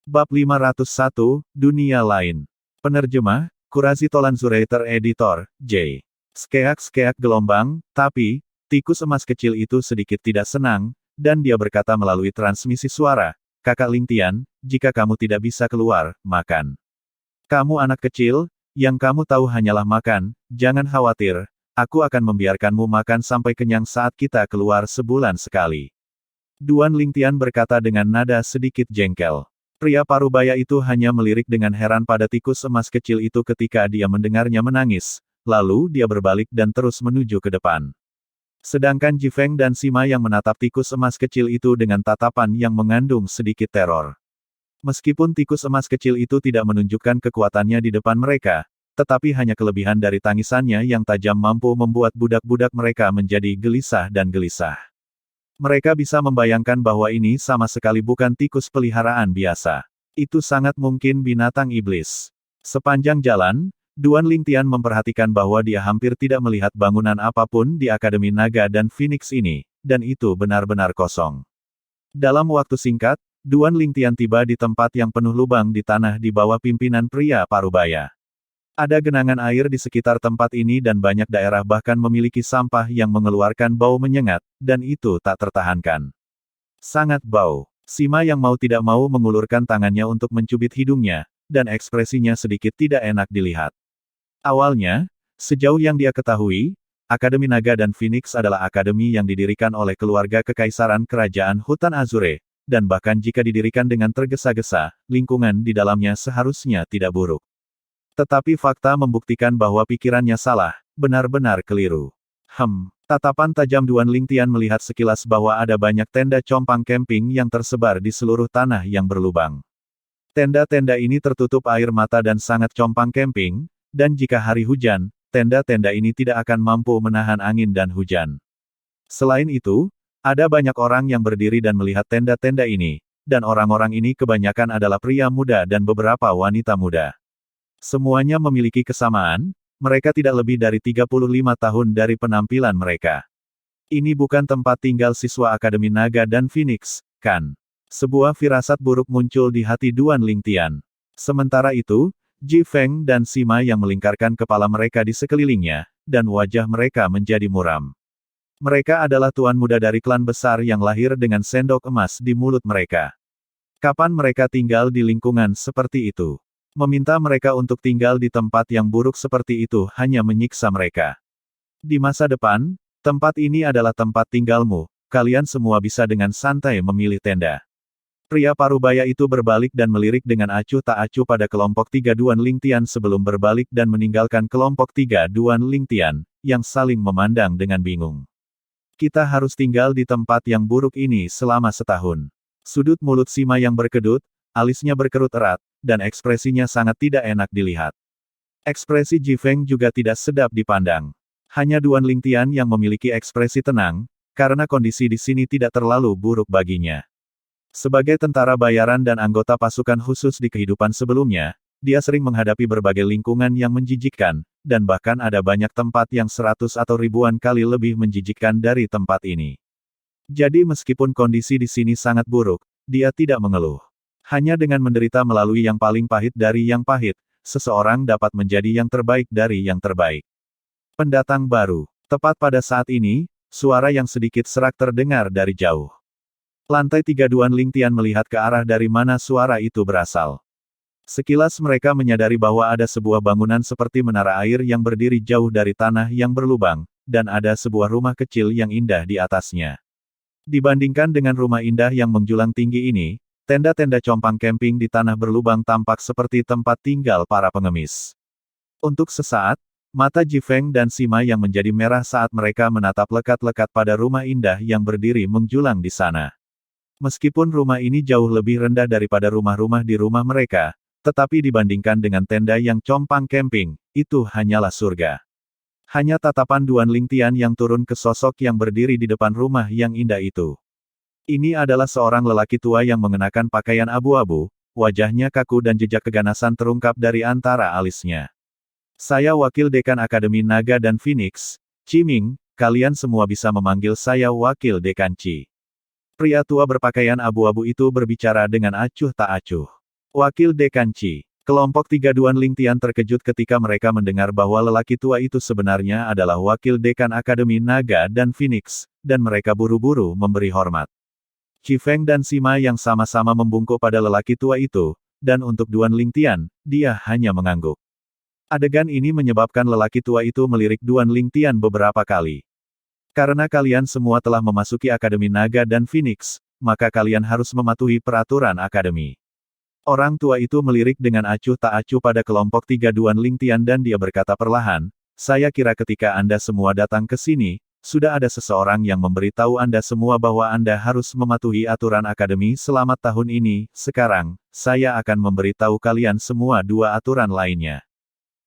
Bab 501, Dunia Lain. Penerjemah, Kurazi Tolanzurator Editor, J. Skeak-skeak gelombang, tapi, tikus emas kecil itu sedikit tidak senang, dan dia berkata melalui transmisi suara, Kakak Lingtian, jika kamu tidak bisa keluar, makan. Kamu anak kecil, yang kamu tahu hanyalah makan, jangan khawatir, aku akan membiarkanmu makan sampai kenyang saat kita keluar sebulan sekali. Duan Lingtian berkata dengan nada sedikit jengkel. Pria parubaya itu hanya melirik dengan heran pada tikus emas kecil itu ketika dia mendengarnya menangis, lalu dia berbalik dan terus menuju ke depan. Sedangkan Jifeng dan Sima yang menatap tikus emas kecil itu dengan tatapan yang mengandung sedikit teror. Meskipun tikus emas kecil itu tidak menunjukkan kekuatannya di depan mereka, tetapi hanya kelebihan dari tangisannya yang tajam mampu membuat budak-budak mereka menjadi gelisah dan gelisah. Mereka bisa membayangkan bahwa ini sama sekali bukan tikus peliharaan biasa. Itu sangat mungkin binatang iblis. Sepanjang jalan, Duan Lingtian memperhatikan bahwa dia hampir tidak melihat bangunan apapun di Akademi Naga dan Phoenix ini, dan itu benar-benar kosong. Dalam waktu singkat, Duan Lingtian tiba di tempat yang penuh lubang di tanah di bawah pimpinan pria parubaya. Ada genangan air di sekitar tempat ini dan banyak daerah bahkan memiliki sampah yang mengeluarkan bau menyengat, dan itu tak tertahankan. Sangat bau. Sima yang mau tidak mau mengulurkan tangannya untuk mencubit hidungnya, dan ekspresinya sedikit tidak enak dilihat. Awalnya, sejauh yang dia ketahui, Akademi Naga dan Phoenix adalah akademi yang didirikan oleh keluarga kekaisaran kerajaan Hutan Azure, dan bahkan jika didirikan dengan tergesa-gesa, lingkungan di dalamnya seharusnya tidak buruk. Tetapi fakta membuktikan bahwa pikirannya salah, benar-benar keliru. Tatapan tajam Duan Lingtian melihat sekilas bahwa ada banyak tenda compang camping yang tersebar di seluruh tanah yang berlubang. Tenda-tenda ini tertutup air mata dan sangat compang camping, dan jika hari hujan, tenda-tenda ini tidak akan mampu menahan angin dan hujan. Selain itu, ada banyak orang yang berdiri dan melihat tenda-tenda ini, dan orang-orang ini kebanyakan adalah pria muda dan beberapa wanita muda. Semuanya memiliki kesamaan, mereka tidak lebih dari 35 tahun dari penampilan mereka. Ini bukan tempat tinggal siswa Akademi Naga dan Phoenix, kan? Sebuah firasat buruk muncul di hati Duan Lingtian. Sementara itu, Jifeng dan Sima yang melingkarkan kepala mereka di sekelilingnya, dan wajah mereka menjadi muram. Mereka adalah tuan muda dari klan besar yang lahir dengan sendok emas di mulut mereka. Kapan mereka tinggal di lingkungan seperti itu? Meminta mereka untuk tinggal di tempat yang buruk seperti itu hanya menyiksa mereka. Di masa depan, tempat ini adalah tempat tinggalmu, kalian semua bisa dengan santai memilih tenda. Pria parubaya itu berbalik dan melirik dengan acuh tak acuh pada kelompok 3 Duan Lingtian sebelum berbalik dan meninggalkan kelompok 3 Duan Lingtian, yang saling memandang dengan bingung. Kita harus tinggal di tempat yang buruk ini selama setahun. Sudut mulut Sima yang berkedut, alisnya berkerut erat, dan ekspresinya sangat tidak enak dilihat. Ekspresi Jifeng juga tidak sedap dipandang. Hanya Duan Lingtian yang memiliki ekspresi tenang, karena kondisi di sini tidak terlalu buruk baginya. Sebagai tentara bayaran dan anggota pasukan khusus di kehidupan sebelumnya, dia sering menghadapi berbagai lingkungan yang menjijikkan, dan bahkan ada banyak tempat yang 100 atau ribuan kali lebih menjijikkan dari tempat ini. Jadi meskipun kondisi di sini sangat buruk, dia tidak mengeluh. Hanya dengan menderita melalui yang paling pahit dari yang pahit, seseorang dapat menjadi yang terbaik dari yang terbaik. Pendatang baru. Tepat pada saat ini, suara yang sedikit serak terdengar dari jauh. Lantai 3 Duan Lingtian melihat ke arah dari mana suara itu berasal. Sekilas mereka menyadari bahwa ada sebuah bangunan seperti menara air yang berdiri jauh dari tanah yang berlubang, dan ada sebuah rumah kecil yang indah di atasnya. Dibandingkan dengan rumah indah yang menjulang tinggi ini, tenda-tenda compang camping di tanah berlubang tampak seperti tempat tinggal para pengemis. Untuk sesaat, mata Jifeng dan Sima yang menjadi merah saat mereka menatap lekat-lekat pada rumah indah yang berdiri menjulang di sana. Meskipun rumah ini jauh lebih rendah daripada rumah-rumah di rumah mereka, tetapi dibandingkan dengan tenda yang compang camping, itu hanyalah surga. Hanya tatapan Duan Lingtian yang turun ke sosok yang berdiri di depan rumah yang indah itu. Ini adalah seorang lelaki tua yang mengenakan pakaian abu-abu, wajahnya kaku dan jejak keganasan terungkap dari antara alisnya. Saya wakil dekan Akademi Naga dan Phoenix, Ciming, kalian semua bisa memanggil saya wakil dekan Ci. Pria tua berpakaian abu-abu itu berbicara dengan acuh tak acuh. Wakil Dekan Qi. Kelompok tiga Duan Lingtian terkejut ketika mereka mendengar bahwa lelaki tua itu sebenarnya adalah wakil dekan Akademi Naga dan Phoenix, dan mereka buru-buru memberi hormat. Qi Feng dan Sima yang sama-sama membungkuk pada lelaki tua itu, dan untuk Duan Lingtian, dia hanya mengangguk. Adegan ini menyebabkan lelaki tua itu melirik Duan Lingtian beberapa kali. Karena kalian semua telah memasuki Akademi Naga dan Phoenix, maka kalian harus mematuhi peraturan Akademi. Orang tua itu melirik dengan acuh tak acuh pada kelompok tiga Duan Lingtian dan dia berkata perlahan, saya kira ketika Anda semua datang ke sini, sudah ada seseorang yang memberitahu Anda semua bahwa Anda harus mematuhi aturan Akademi selama tahun ini, sekarang, saya akan memberitahu kalian semua dua aturan lainnya.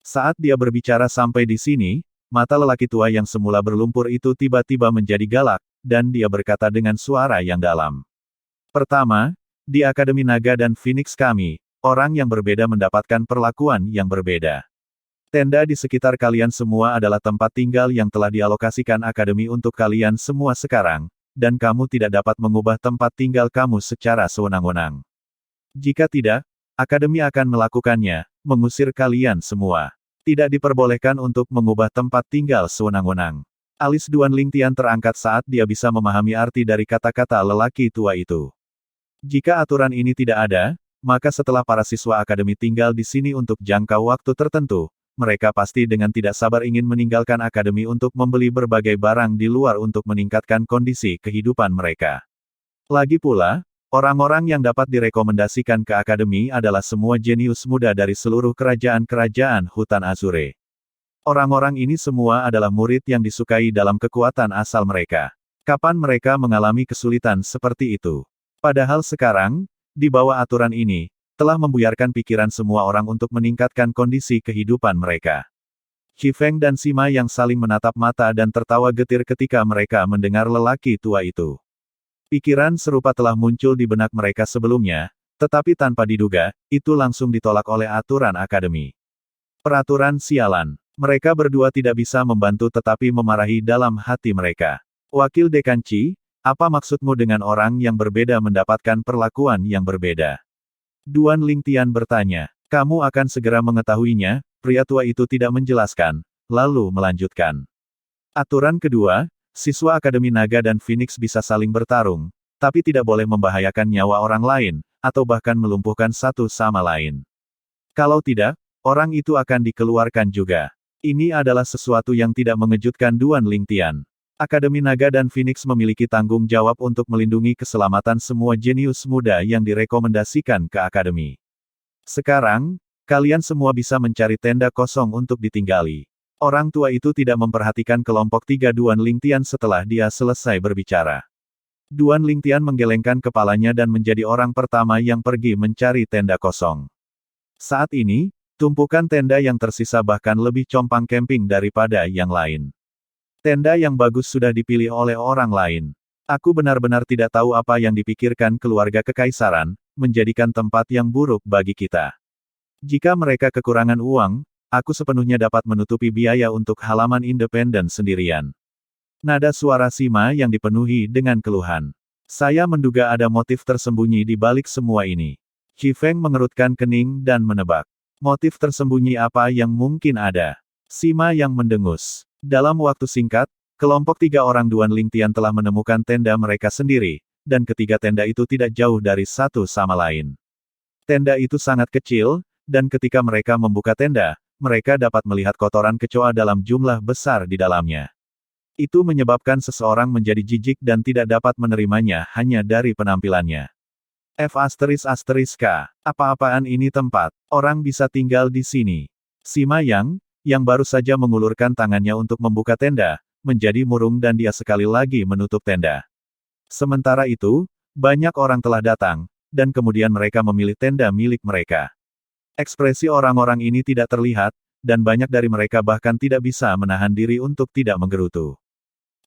Saat dia berbicara sampai di sini, mata lelaki tua yang semula berlumpur itu tiba-tiba menjadi galak, dan dia berkata dengan suara yang dalam. Pertama, di Akademi Naga dan Phoenix kami, orang yang berbeda mendapatkan perlakuan yang berbeda. Tenda di sekitar kalian semua adalah tempat tinggal yang telah dialokasikan Akademi untuk kalian semua sekarang, dan kamu tidak dapat mengubah tempat tinggal kamu secara sewenang-wenang. Jika tidak, Akademi akan melakukannya, mengusir kalian semua. Tidak diperbolehkan untuk mengubah tempat tinggal sewenang-wenang. Alis Duan Lingtian terangkat saat dia bisa memahami arti dari kata-kata lelaki tua itu. Jika aturan ini tidak ada, maka setelah para siswa akademi tinggal di sini untuk jangka waktu tertentu, mereka pasti dengan tidak sabar ingin meninggalkan akademi untuk membeli berbagai barang di luar untuk meningkatkan kondisi kehidupan mereka. Lagi pula, orang-orang yang dapat direkomendasikan ke akademi adalah semua jenius muda dari seluruh kerajaan-kerajaan Hutan Azure. Orang-orang ini semua adalah murid yang disukai dalam kekuatan asal mereka. Kapan mereka mengalami kesulitan seperti itu? Padahal sekarang, di bawah aturan ini, telah membuyarkan pikiran semua orang untuk meningkatkan kondisi kehidupan mereka. Qi Feng dan Sima yang saling menatap mata dan tertawa getir ketika mereka mendengar lelaki tua itu. Pikiran serupa telah muncul di benak mereka sebelumnya, tetapi tanpa diduga, itu langsung ditolak oleh aturan akademi. Peraturan sialan. Mereka berdua tidak bisa membantu tetapi memarahi dalam hati mereka. Wakil Dekan Qi, apa maksudmu dengan orang yang berbeda mendapatkan perlakuan yang berbeda? Duan Lingtian bertanya. Kamu akan segera mengetahuinya, pria tua itu tidak menjelaskan, lalu melanjutkan. Aturan kedua, siswa Akademi Naga dan Phoenix bisa saling bertarung, tapi tidak boleh membahayakan nyawa orang lain, atau bahkan melumpuhkan satu sama lain. Kalau tidak, orang itu akan dikeluarkan juga. Ini adalah sesuatu yang tidak mengejutkan Duan Lingtian. Akademi Naga dan Phoenix memiliki tanggung jawab untuk melindungi keselamatan semua jenius muda yang direkomendasikan ke Akademi. Sekarang, kalian semua bisa mencari tenda kosong untuk ditinggali. Orang tua itu tidak memperhatikan kelompok tiga Duan Lingtian setelah dia selesai berbicara. Duan Lingtian menggelengkan kepalanya dan menjadi orang pertama yang pergi mencari tenda kosong. Saat ini, tumpukan tenda yang tersisa bahkan lebih compang camping daripada yang lain. Tenda yang bagus sudah dipilih oleh orang lain. Aku benar-benar tidak tahu apa yang dipikirkan keluarga kekaisaran, menjadikan tempat yang buruk bagi kita. Jika mereka kekurangan uang, aku sepenuhnya dapat menutupi biaya untuk halaman independen sendirian. Nada suara Sima yang dipenuhi dengan keluhan. Saya menduga ada motif tersembunyi di balik semua ini. Qi Feng mengerutkan kening dan menebak. Motif tersembunyi apa yang mungkin ada? Sima yang mendengus. Dalam waktu singkat, kelompok tiga orang Duan Lingtian telah menemukan tenda mereka sendiri, dan ketiga tenda itu tidak jauh dari satu sama lain. Tenda itu sangat kecil, dan ketika mereka membuka tenda, mereka dapat melihat kotoran kecoa dalam jumlah besar di dalamnya. Itu menyebabkan seseorang menjadi jijik dan tidak dapat menerimanya hanya dari penampilannya. F***K. Apa-apaan ini tempat? Orang bisa tinggal di sini. Sima yang baru saja mengulurkan tangannya untuk membuka tenda, menjadi murung dan dia sekali lagi menutup tenda. Sementara itu, banyak orang telah datang, dan kemudian mereka memilih tenda milik mereka. Ekspresi orang-orang ini tidak terlihat, dan banyak dari mereka bahkan tidak bisa menahan diri untuk tidak menggerutu.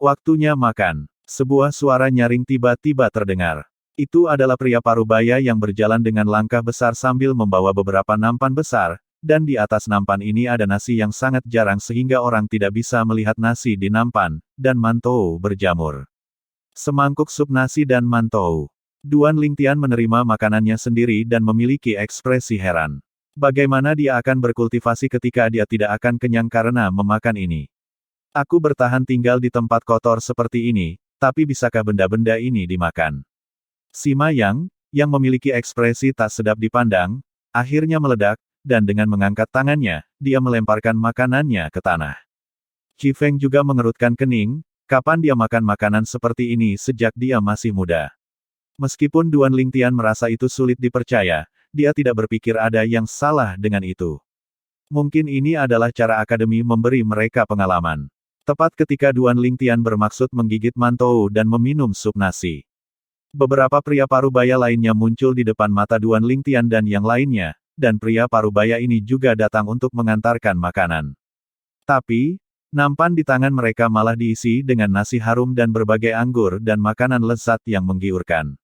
Waktunya makan. Sebuah suara nyaring tiba-tiba terdengar. Itu adalah pria parubaya yang berjalan dengan langkah besar sambil membawa beberapa nampan besar, dan di atas nampan ini ada nasi yang sangat jarang sehingga orang tidak bisa melihat nasi di nampan, dan mantou berjamur. Semangkuk sup nasi dan mantou. Duan Lingtian menerima makanannya sendiri dan memiliki ekspresi heran. Bagaimana dia akan berkultivasi ketika dia tidak akan kenyang karena memakan ini? Aku bertahan tinggal di tempat kotor seperti ini, tapi bisakah benda-benda ini dimakan? Sima yang memiliki ekspresi tak sedap dipandang, akhirnya meledak, dan dengan mengangkat tangannya, dia melemparkan makanannya ke tanah. Qi Feng juga mengerutkan kening, kapan dia makan makanan seperti ini sejak dia masih muda. Meskipun Duan Lingtian merasa itu sulit dipercaya, dia tidak berpikir ada yang salah dengan itu. Mungkin ini adalah cara akademi memberi mereka pengalaman. Tepat ketika Duan Lingtian bermaksud menggigit mantou dan meminum sup nasi. Beberapa pria parubaya lainnya muncul di depan mata Duan Lingtian dan yang lainnya, dan pria parubaya ini juga datang untuk mengantarkan makanan. Tapi, nampan di tangan mereka malah diisi dengan nasi harum dan berbagai anggur dan makanan lezat yang menggiurkan.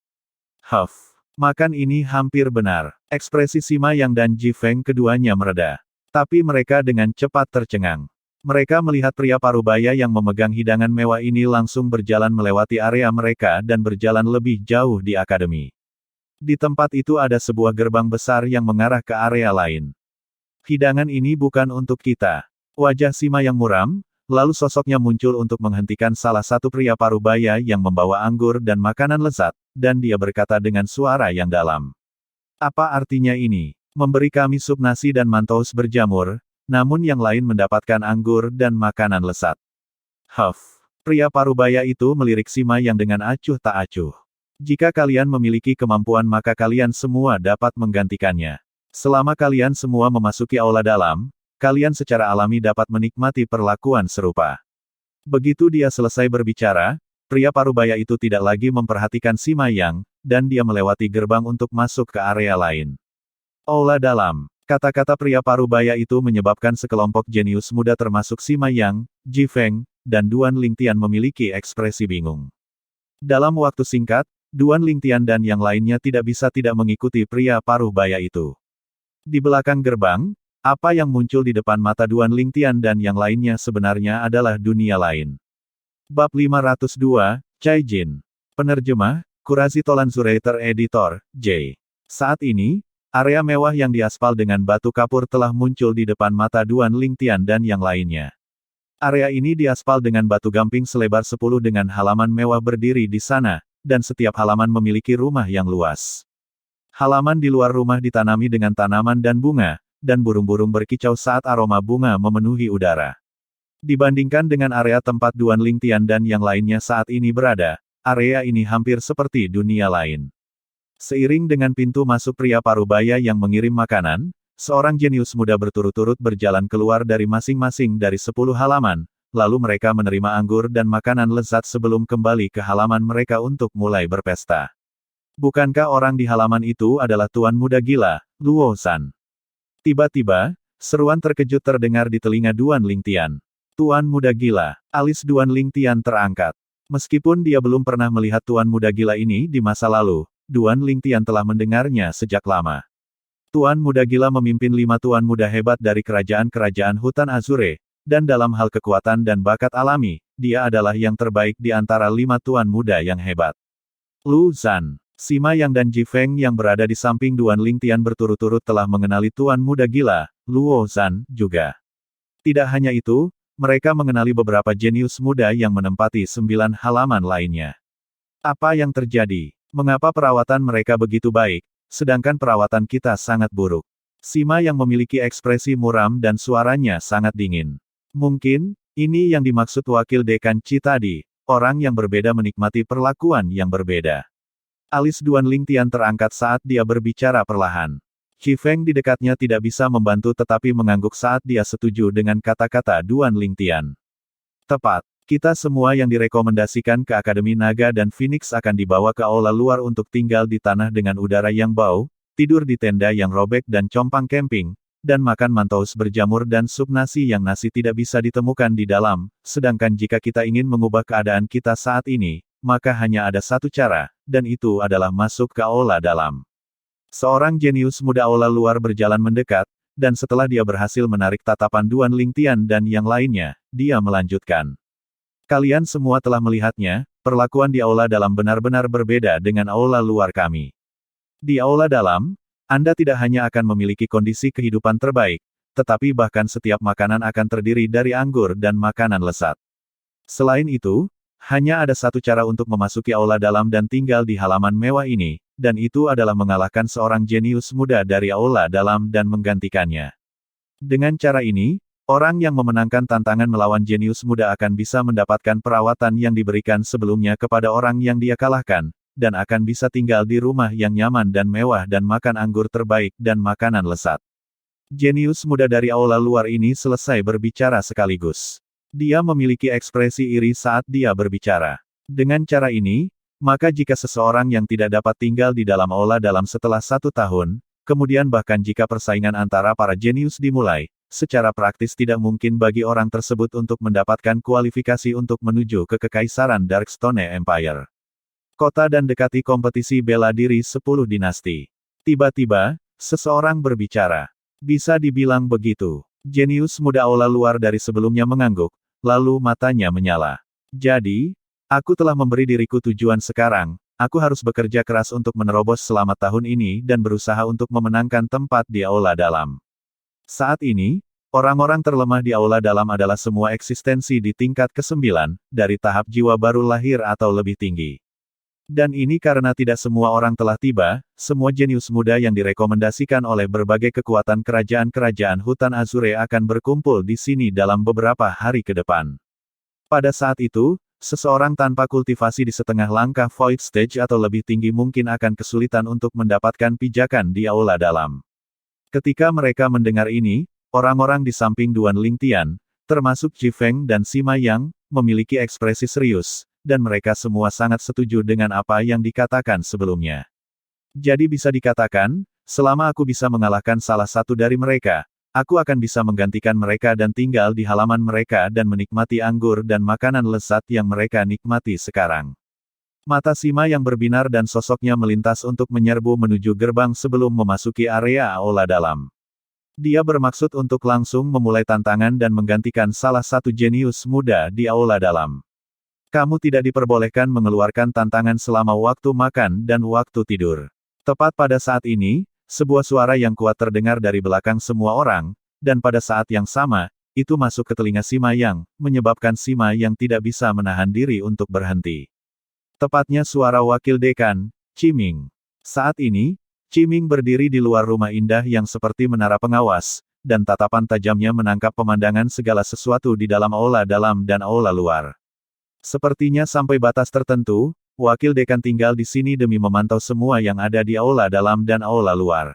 Makan ini hampir benar. Ekspresi Sima Yang dan Ji Feng keduanya mereda. Tapi mereka dengan cepat tercengang. Mereka melihat pria parubaya yang memegang hidangan mewah ini langsung berjalan melewati area mereka dan berjalan lebih jauh di akademi. Di tempat itu ada sebuah gerbang besar yang mengarah ke area lain. Hidangan ini bukan untuk kita. Wajah Sima Yang muram, lalu sosoknya muncul untuk menghentikan salah satu pria parubaya yang membawa anggur dan makanan lezat, dan dia berkata dengan suara yang dalam. Apa artinya ini? Memberi kami sup nasi dan mantous berjamur, namun yang lain mendapatkan anggur dan makanan lezat. Pria parubaya itu melirik Sima Yang dengan acuh tak acuh. Jika kalian memiliki kemampuan maka kalian semua dapat menggantikannya. Selama kalian semua memasuki aula dalam, kalian secara alami dapat menikmati perlakuan serupa. Begitu dia selesai berbicara, pria parubaya itu tidak lagi memperhatikan Sima Yang, dan dia melewati gerbang untuk masuk ke area lain. Aula dalam. Kata-kata pria parubaya itu menyebabkan sekelompok jenius muda termasuk Sima Yang, Ji Feng, dan Duan Lingtian memiliki ekspresi bingung. Dalam waktu singkat, Duan Lingtian dan yang lainnya tidak bisa tidak mengikuti pria parubaya itu. Di belakang gerbang, apa yang muncul di depan mata Duan Lingtian dan yang lainnya sebenarnya adalah dunia lain. Bab 502, Cai Jin. Penerjemah, Qurazi Tolanzurator Editor, J. Saat ini, area mewah yang diaspal dengan batu kapur telah muncul di depan mata Duan Lingtian dan yang lainnya. Area ini diaspal dengan batu gamping selebar 10 dengan halaman mewah berdiri di sana, dan setiap halaman memiliki rumah yang luas. Halaman di luar rumah ditanami dengan tanaman dan bunga, dan burung-burung berkicau saat aroma bunga memenuhi udara. Dibandingkan dengan area tempat Duan Lingtian dan yang lainnya saat ini berada, area ini hampir seperti dunia lain. Seiring dengan pintu masuk pria parubaya yang mengirim makanan, seorang jenius muda berturut-turut berjalan keluar dari masing-masing dari 10 halaman, lalu mereka menerima anggur dan makanan lezat sebelum kembali ke halaman mereka untuk mulai berpesta. Bukankah orang di halaman itu adalah Tuan Muda Gila, Luo San? Tiba-tiba, seruan terkejut terdengar di telinga Duan Lingtian. Tuan Muda Gila, alis Duan Lingtian terangkat. Meskipun dia belum pernah melihat Tuan Muda Gila ini di masa lalu, Duan Lingtian telah mendengarnya sejak lama. Tuan Muda Gila memimpin 5 tuan muda hebat dari kerajaan-kerajaan hutan Azure, dan dalam hal kekuatan dan bakat alami, dia adalah yang terbaik di antara 5 tuan muda yang hebat. Lu Zan, Sima Yang dan Ji Feng yang berada di samping Duan Lingtian berturut-turut telah mengenali Tuan Muda Gila, Luo Zan, juga. Tidak hanya itu, mereka mengenali beberapa jenius muda yang menempati 9 halaman lainnya. Apa yang terjadi? Mengapa perawatan mereka begitu baik, sedangkan perawatan kita sangat buruk? Sima Yang memiliki ekspresi muram dan suaranya sangat dingin. Mungkin, ini yang dimaksud wakil dekan Qi tadi, orang yang berbeda menikmati perlakuan yang berbeda. Alis Duan Lingtian terangkat saat dia berbicara perlahan. Qi Feng di dekatnya tidak bisa membantu tetapi mengangguk saat dia setuju dengan kata-kata Duan Lingtian. Tepat. Kita semua yang direkomendasikan ke Akademi Naga dan Phoenix akan dibawa ke aula luar untuk tinggal di tanah dengan udara yang bau, tidur di tenda yang robek dan compang camping, dan makan mantous berjamur dan sup nasi yang nasi tidak bisa ditemukan di dalam, sedangkan jika kita ingin mengubah keadaan kita saat ini, maka hanya ada satu cara, dan itu adalah masuk ke aula dalam. Seorang jenius muda aula luar berjalan mendekat, dan setelah dia berhasil menarik tatapan Duan Lingtian dan yang lainnya, dia melanjutkan. Kalian semua telah melihatnya, perlakuan di aula dalam benar-benar berbeda dengan aula luar kami. Di aula dalam, Anda tidak hanya akan memiliki kondisi kehidupan terbaik, tetapi bahkan setiap makanan akan terdiri dari anggur dan makanan lezat. Selain itu, hanya ada satu cara untuk memasuki aula dalam dan tinggal di halaman mewah ini, dan itu adalah mengalahkan seorang jenius muda dari aula dalam dan menggantikannya. Dengan cara ini, orang yang memenangkan tantangan melawan jenius muda akan bisa mendapatkan perawatan yang diberikan sebelumnya kepada orang yang dia kalahkan, dan akan bisa tinggal di rumah yang nyaman dan mewah dan makan anggur terbaik dan makanan lezat. Jenius muda dari aula luar ini selesai berbicara sekaligus. Dia memiliki ekspresi iri saat dia berbicara. Dengan cara ini, maka jika seseorang yang tidak dapat tinggal di dalam aula dalam setelah 1 tahun, kemudian bahkan jika persaingan antara para jenius dimulai, secara praktis tidak mungkin bagi orang tersebut untuk mendapatkan kualifikasi untuk menuju ke Kekaisaran Darkstone Empire. Kota dan dekati kompetisi bela diri 10 dinasti. Tiba-tiba, seseorang berbicara. Bisa dibilang begitu. Jenius muda aula luar dari sebelumnya mengangguk, lalu matanya menyala. Jadi, aku telah memberi diriku tujuan sekarang, aku harus bekerja keras untuk menerobos selama tahun ini dan berusaha untuk memenangkan tempat di aula dalam. Saat ini, orang-orang terlemah di aula dalam adalah semua eksistensi di tingkat ke-9, dari tahap jiwa baru lahir atau lebih tinggi. Dan ini karena tidak semua orang telah tiba, semua jenius muda yang direkomendasikan oleh berbagai kekuatan kerajaan-kerajaan hutan Azure akan berkumpul di sini dalam beberapa hari ke depan. Pada saat itu, seseorang tanpa kultivasi di setengah langkah Void Stage atau lebih tinggi mungkin akan kesulitan untuk mendapatkan pijakan di aula dalam. Ketika mereka mendengar ini, orang-orang di samping Duan Lingtian, termasuk Ji Feng dan Sima Yang, memiliki ekspresi serius, dan mereka semua sangat setuju dengan apa yang dikatakan sebelumnya. Jadi bisa dikatakan, selama aku bisa mengalahkan salah satu dari mereka, aku akan bisa menggantikan mereka dan tinggal di halaman mereka dan menikmati anggur dan makanan lezat yang mereka nikmati sekarang. Mata Sima yang berbinar dan sosoknya melintas untuk menyerbu menuju gerbang sebelum memasuki area aula dalam. Dia bermaksud untuk langsung memulai tantangan dan menggantikan salah satu jenius muda di aula dalam. Kamu tidak diperbolehkan mengeluarkan tantangan selama waktu makan dan waktu tidur. Tepat pada saat ini, sebuah suara yang kuat terdengar dari belakang semua orang, dan pada saat yang sama, itu masuk ke telinga Sima Yang, menyebabkan Sima Yang tidak bisa menahan diri untuk berhenti. Tepatnya suara wakil dekan, Qiming. Saat ini, Qiming berdiri di luar rumah indah yang seperti menara pengawas, dan tatapan tajamnya menangkap pemandangan segala sesuatu di dalam aula dalam dan aula luar. Sepertinya sampai batas tertentu, wakil dekan tinggal di sini demi memantau semua yang ada di aula dalam dan aula luar.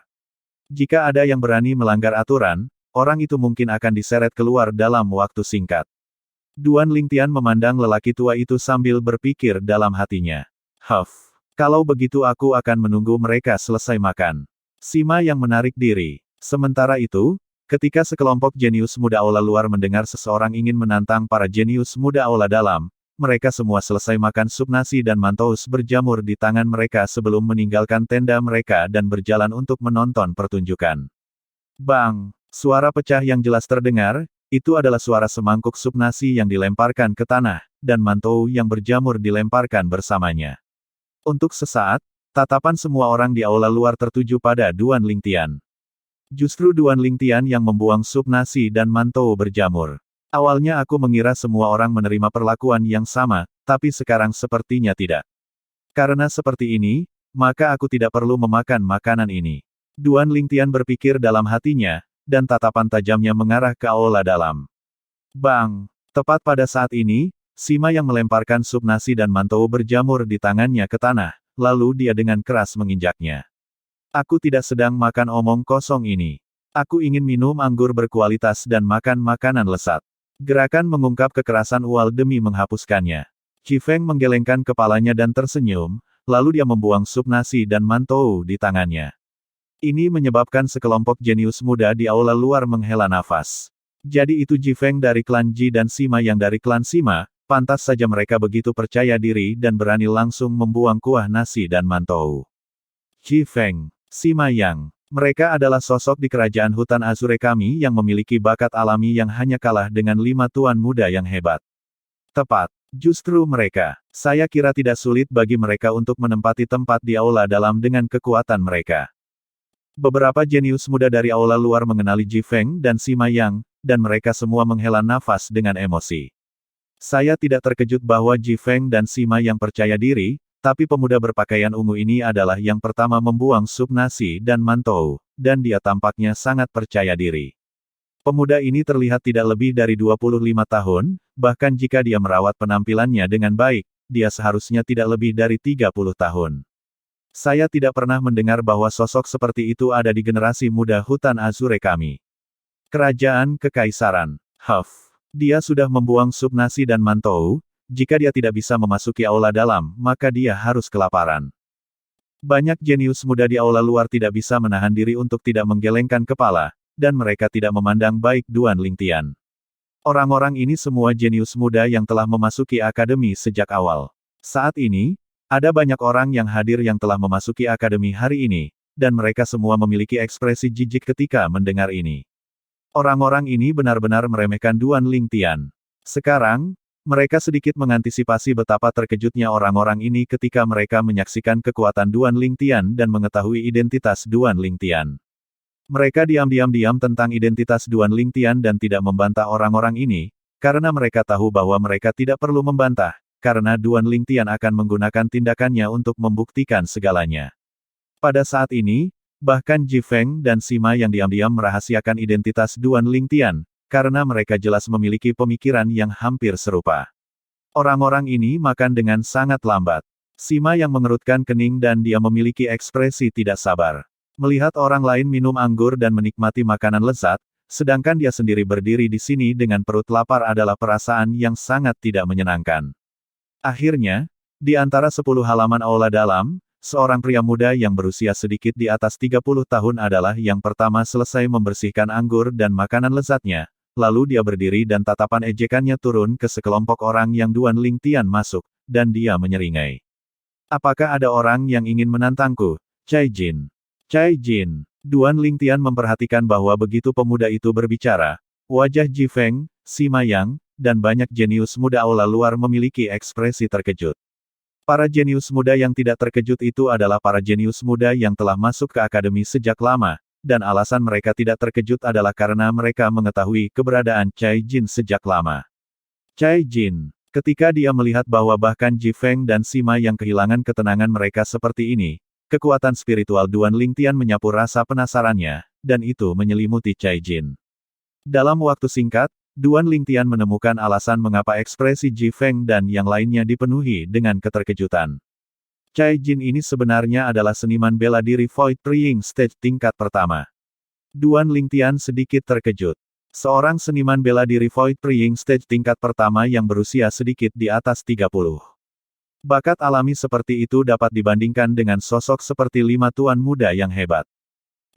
Jika ada yang berani melanggar aturan, orang itu mungkin akan diseret keluar dalam waktu singkat. Duan Lingtian memandang lelaki tua itu sambil berpikir dalam hatinya. Kalau begitu aku akan menunggu mereka selesai makan. Sima yang menarik diri. Sementara itu, ketika sekelompok jenius muda aula luar mendengar seseorang ingin menantang para jenius muda aula dalam, mereka semua selesai makan sup nasi dan mantous berjamur di tangan mereka sebelum meninggalkan tenda mereka dan berjalan untuk menonton pertunjukan. Bang! Suara pecah yang jelas terdengar. Itu adalah suara semangkuk sup nasi yang dilemparkan ke tanah, dan mantou yang berjamur dilemparkan bersamanya. Untuk sesaat, tatapan semua orang di aula luar tertuju pada Duan Lingtian. Justru Duan Lingtian yang membuang sup nasi dan mantou berjamur. Awalnya aku mengira semua orang menerima perlakuan yang sama, tapi sekarang sepertinya tidak. Karena seperti ini, maka aku tidak perlu memakan makanan ini. Duan Lingtian berpikir dalam hatinya, dan tatapan tajamnya mengarah ke aula dalam. Bang! Tepat pada saat ini, Sima yang melemparkan sup nasi dan mantou berjamur di tangannya ke tanah, lalu dia dengan keras menginjaknya. Aku tidak sedang makan omong kosong ini. Aku ingin minum anggur berkualitas dan makan makanan lezat. Gerakan mengungkap kekerasan Ual demi menghapuskannya. Qi Feng menggelengkan kepalanya dan tersenyum, lalu dia membuang sup nasi dan mantou di tangannya. Ini menyebabkan sekelompok jenius muda di aula luar menghela nafas. Jadi itu Ji Feng dari klan Ji dan Sima yang dari klan Sima, pantas saja mereka begitu percaya diri dan berani langsung membuang kuah nasi dan mantou. Ji Feng, Sima Yang, mereka adalah sosok di kerajaan hutan Azure kami yang memiliki bakat alami yang hanya kalah dengan 5 tuan muda yang hebat. Tepat. Justru mereka. Saya kira tidak sulit bagi mereka untuk menempati tempat di aula dalam dengan kekuatan mereka. Beberapa jenius muda dari aula luar mengenali Ji Feng dan Sima Yang, dan mereka semua menghela nafas dengan emosi. Saya tidak terkejut bahwa Ji Feng dan Sima Yang percaya diri, tapi pemuda berpakaian ungu ini adalah yang pertama membuang sup nasi dan mantou, dan dia tampaknya sangat percaya diri. Pemuda ini terlihat tidak lebih dari 25 tahun, bahkan jika dia merawat penampilannya dengan baik, dia seharusnya tidak lebih dari 30 tahun. Saya tidak pernah mendengar bahwa sosok seperti itu ada di generasi muda hutan azure kami. Kerajaan Kekaisaran. Huff. Dia sudah membuang sup nasi dan mantou, jika dia tidak bisa memasuki aula dalam, maka dia harus kelaparan. Banyak jenius muda di aula luar tidak bisa menahan diri untuk tidak menggelengkan kepala, dan mereka tidak memandang baik Duan Lingtian. Orang-orang ini semua jenius muda yang telah memasuki akademi sejak awal. Saat ini, ada banyak orang yang hadir yang telah memasuki akademi hari ini, dan mereka semua memiliki ekspresi jijik ketika mendengar ini. Orang-orang ini benar-benar meremehkan Duan Lingtian. Sekarang, mereka sedikit mengantisipasi betapa terkejutnya orang-orang ini ketika mereka menyaksikan kekuatan Duan Lingtian dan mengetahui identitas Duan Lingtian. Mereka diam-diam tentang identitas Duan Lingtian dan tidak membantah orang-orang ini, karena mereka tahu bahwa mereka tidak perlu membantah, karena Duan Lingtian akan menggunakan tindakannya untuk membuktikan segalanya. Pada saat ini, bahkan Ji Feng dan Sima yang diam-diam merahasiakan identitas Duan Lingtian, karena mereka jelas memiliki pemikiran yang hampir serupa. Orang-orang ini makan dengan sangat lambat. Sima yang mengerutkan kening dan dia memiliki ekspresi tidak sabar. Melihat orang lain minum anggur dan menikmati makanan lezat, sedangkan dia sendiri berdiri di sini dengan perut lapar adalah perasaan yang sangat tidak menyenangkan. Akhirnya, di antara 10 halaman aula dalam, seorang pria muda yang berusia sedikit di atas 30 tahun adalah yang pertama selesai membersihkan anggur dan makanan lezatnya, lalu dia berdiri dan tatapan ejekannya turun ke sekelompok orang yang Duan Lingtian masuk, dan dia menyeringai. Apakah ada orang yang ingin menantangku? Cai Jin. Cai Jin. Duan Lingtian memperhatikan bahwa begitu pemuda itu berbicara, wajah Ji Feng, Sima Yang, dan banyak jenius muda aula luar memiliki ekspresi terkejut. Para jenius muda yang tidak terkejut itu adalah para jenius muda yang telah masuk ke akademi sejak lama, dan alasan mereka tidak terkejut adalah karena mereka mengetahui keberadaan Cai Jin sejak lama. Cai Jin. Ketika dia melihat bahwa bahkan Ji Feng dan Sima yang kehilangan ketenangan mereka seperti ini, kekuatan spiritual Duan Lingtian menyapu rasa penasarannya, dan itu menyelimuti Cai Jin. Dalam waktu singkat, Duan Lingtian menemukan alasan mengapa ekspresi Ji Feng dan yang lainnya dipenuhi dengan keterkejutan. Cai Jin ini sebenarnya adalah seniman bela diri Void Praying Stage tingkat pertama. Duan Lingtian sedikit terkejut. Seorang seniman bela diri Void Praying Stage tingkat pertama yang berusia sedikit di atas 30. Bakat alami seperti itu dapat dibandingkan dengan sosok seperti 5 tuan muda yang hebat.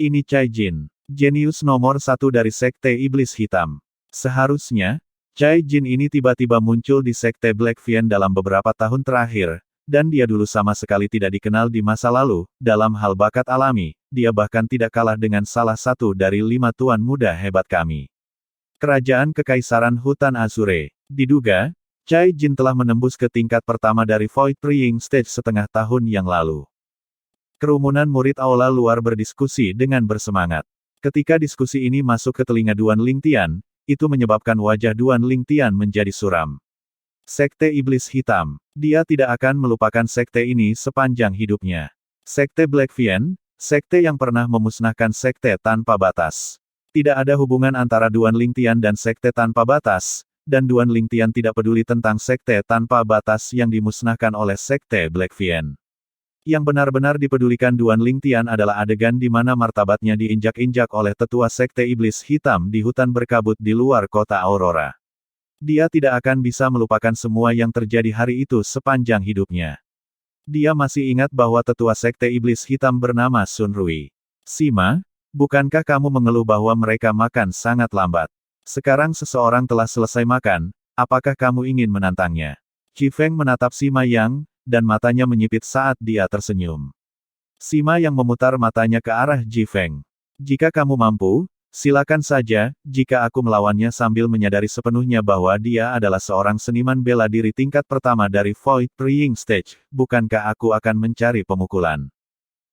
Ini Cai Jin, jenius nomor 1 dari Sekte Iblis Hitam. Seharusnya, Cai Jin ini tiba-tiba muncul di Sekte Black Fiend dalam beberapa tahun terakhir, dan dia dulu sama sekali tidak dikenal di masa lalu. Dalam hal bakat alami, dia bahkan tidak kalah dengan salah satu dari 5 tuan muda hebat kami. Kerajaan Kekaisaran Hutan Azure. Diduga, Cai Jin telah menembus ke tingkat pertama dari Void Praying Stage setengah tahun yang lalu. Kerumunan murid aula luar berdiskusi dengan bersemangat. Ketika diskusi ini masuk ke telinga Duan Lingtian, itu menyebabkan wajah Duan Lingtian menjadi suram. Sekte Iblis Hitam. Dia tidak akan melupakan sekte ini sepanjang hidupnya. Sekte Black Fiend, sekte yang pernah memusnahkan sekte tanpa batas. Tidak ada hubungan antara Duan Lingtian dan sekte tanpa batas, dan Duan Lingtian tidak peduli tentang sekte tanpa batas yang dimusnahkan oleh sekte Black Fiend. Yang benar-benar dipedulikan Duan Lingtian adalah adegan di mana martabatnya diinjak-injak oleh tetua sekte Iblis Hitam di hutan berkabut di luar kota Aurora. Dia tidak akan bisa melupakan semua yang terjadi hari itu sepanjang hidupnya. Dia masih ingat bahwa tetua sekte Iblis Hitam bernama Sun Rui. Sima, bukankah kamu mengeluh bahwa mereka makan sangat lambat? Sekarang seseorang telah selesai makan, apakah kamu ingin menantangnya? Ji Feng menatap Sima Yang, dan matanya menyipit saat dia tersenyum. Sima Yang memutar matanya ke arah Ji Feng. Jika kamu mampu, Silakan saja, jika aku melawannya sambil menyadari sepenuhnya bahwa dia adalah seorang seniman bela diri tingkat pertama dari Void Praying Stage, bukankah aku akan mencari pemukulan?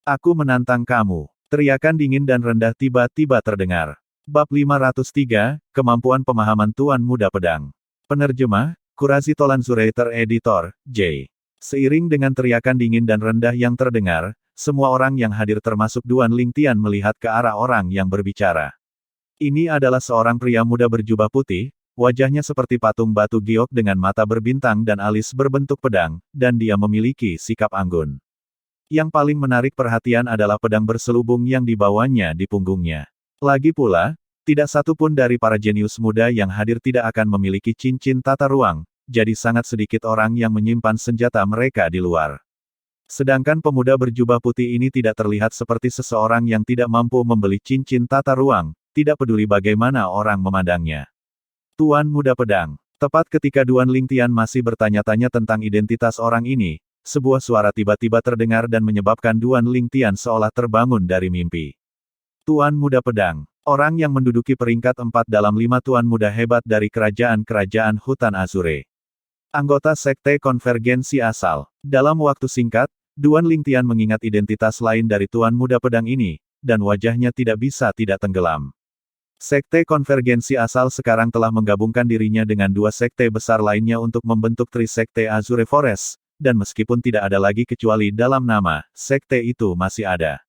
Aku menantang kamu. Teriakan dingin dan rendah tiba-tiba terdengar. Bab 503, Kemampuan Pemahaman Tuan Muda Pedang. Penerjemah, Kurazi Tolanzurator Editor, J. Seiring dengan teriakan dingin dan rendah yang terdengar, semua orang yang hadir termasuk Duan Lingtian melihat ke arah orang yang berbicara. Ini adalah seorang pria muda berjubah putih, wajahnya seperti patung batu giok dengan mata berbintang dan alis berbentuk pedang, dan dia memiliki sikap anggun. Yang paling menarik perhatian adalah pedang berselubung yang dibawanya di punggungnya. Lagi pula, tidak satu pun dari para jenius muda yang hadir tidak akan memiliki cincin tata ruang, jadi sangat sedikit orang yang menyimpan senjata mereka di luar. Sedangkan pemuda berjubah putih ini tidak terlihat seperti seseorang yang tidak mampu membeli cincin tata ruang, tidak peduli bagaimana orang memandangnya. Tuan Muda Pedang. Tepat ketika Duan Lingtian masih bertanya-tanya tentang identitas orang ini, sebuah suara tiba-tiba terdengar dan menyebabkan Duan Lingtian seolah terbangun dari mimpi. Tuan Muda Pedang. Orang yang menduduki peringkat 4 dalam 5 tuan muda hebat dari kerajaan-kerajaan Hutan Azure. Anggota Sekte Konvergensi Asal. Dalam waktu singkat, Duan Lingtian mengingat identitas lain dari Tuan Muda Pedang ini, dan wajahnya tidak bisa tidak tenggelam. Sekte Konvergensi Asal sekarang telah menggabungkan dirinya dengan dua sekte besar lainnya untuk membentuk Tri-Sekte Azure Forest, dan meskipun tidak ada lagi kecuali dalam nama, sekte itu masih ada.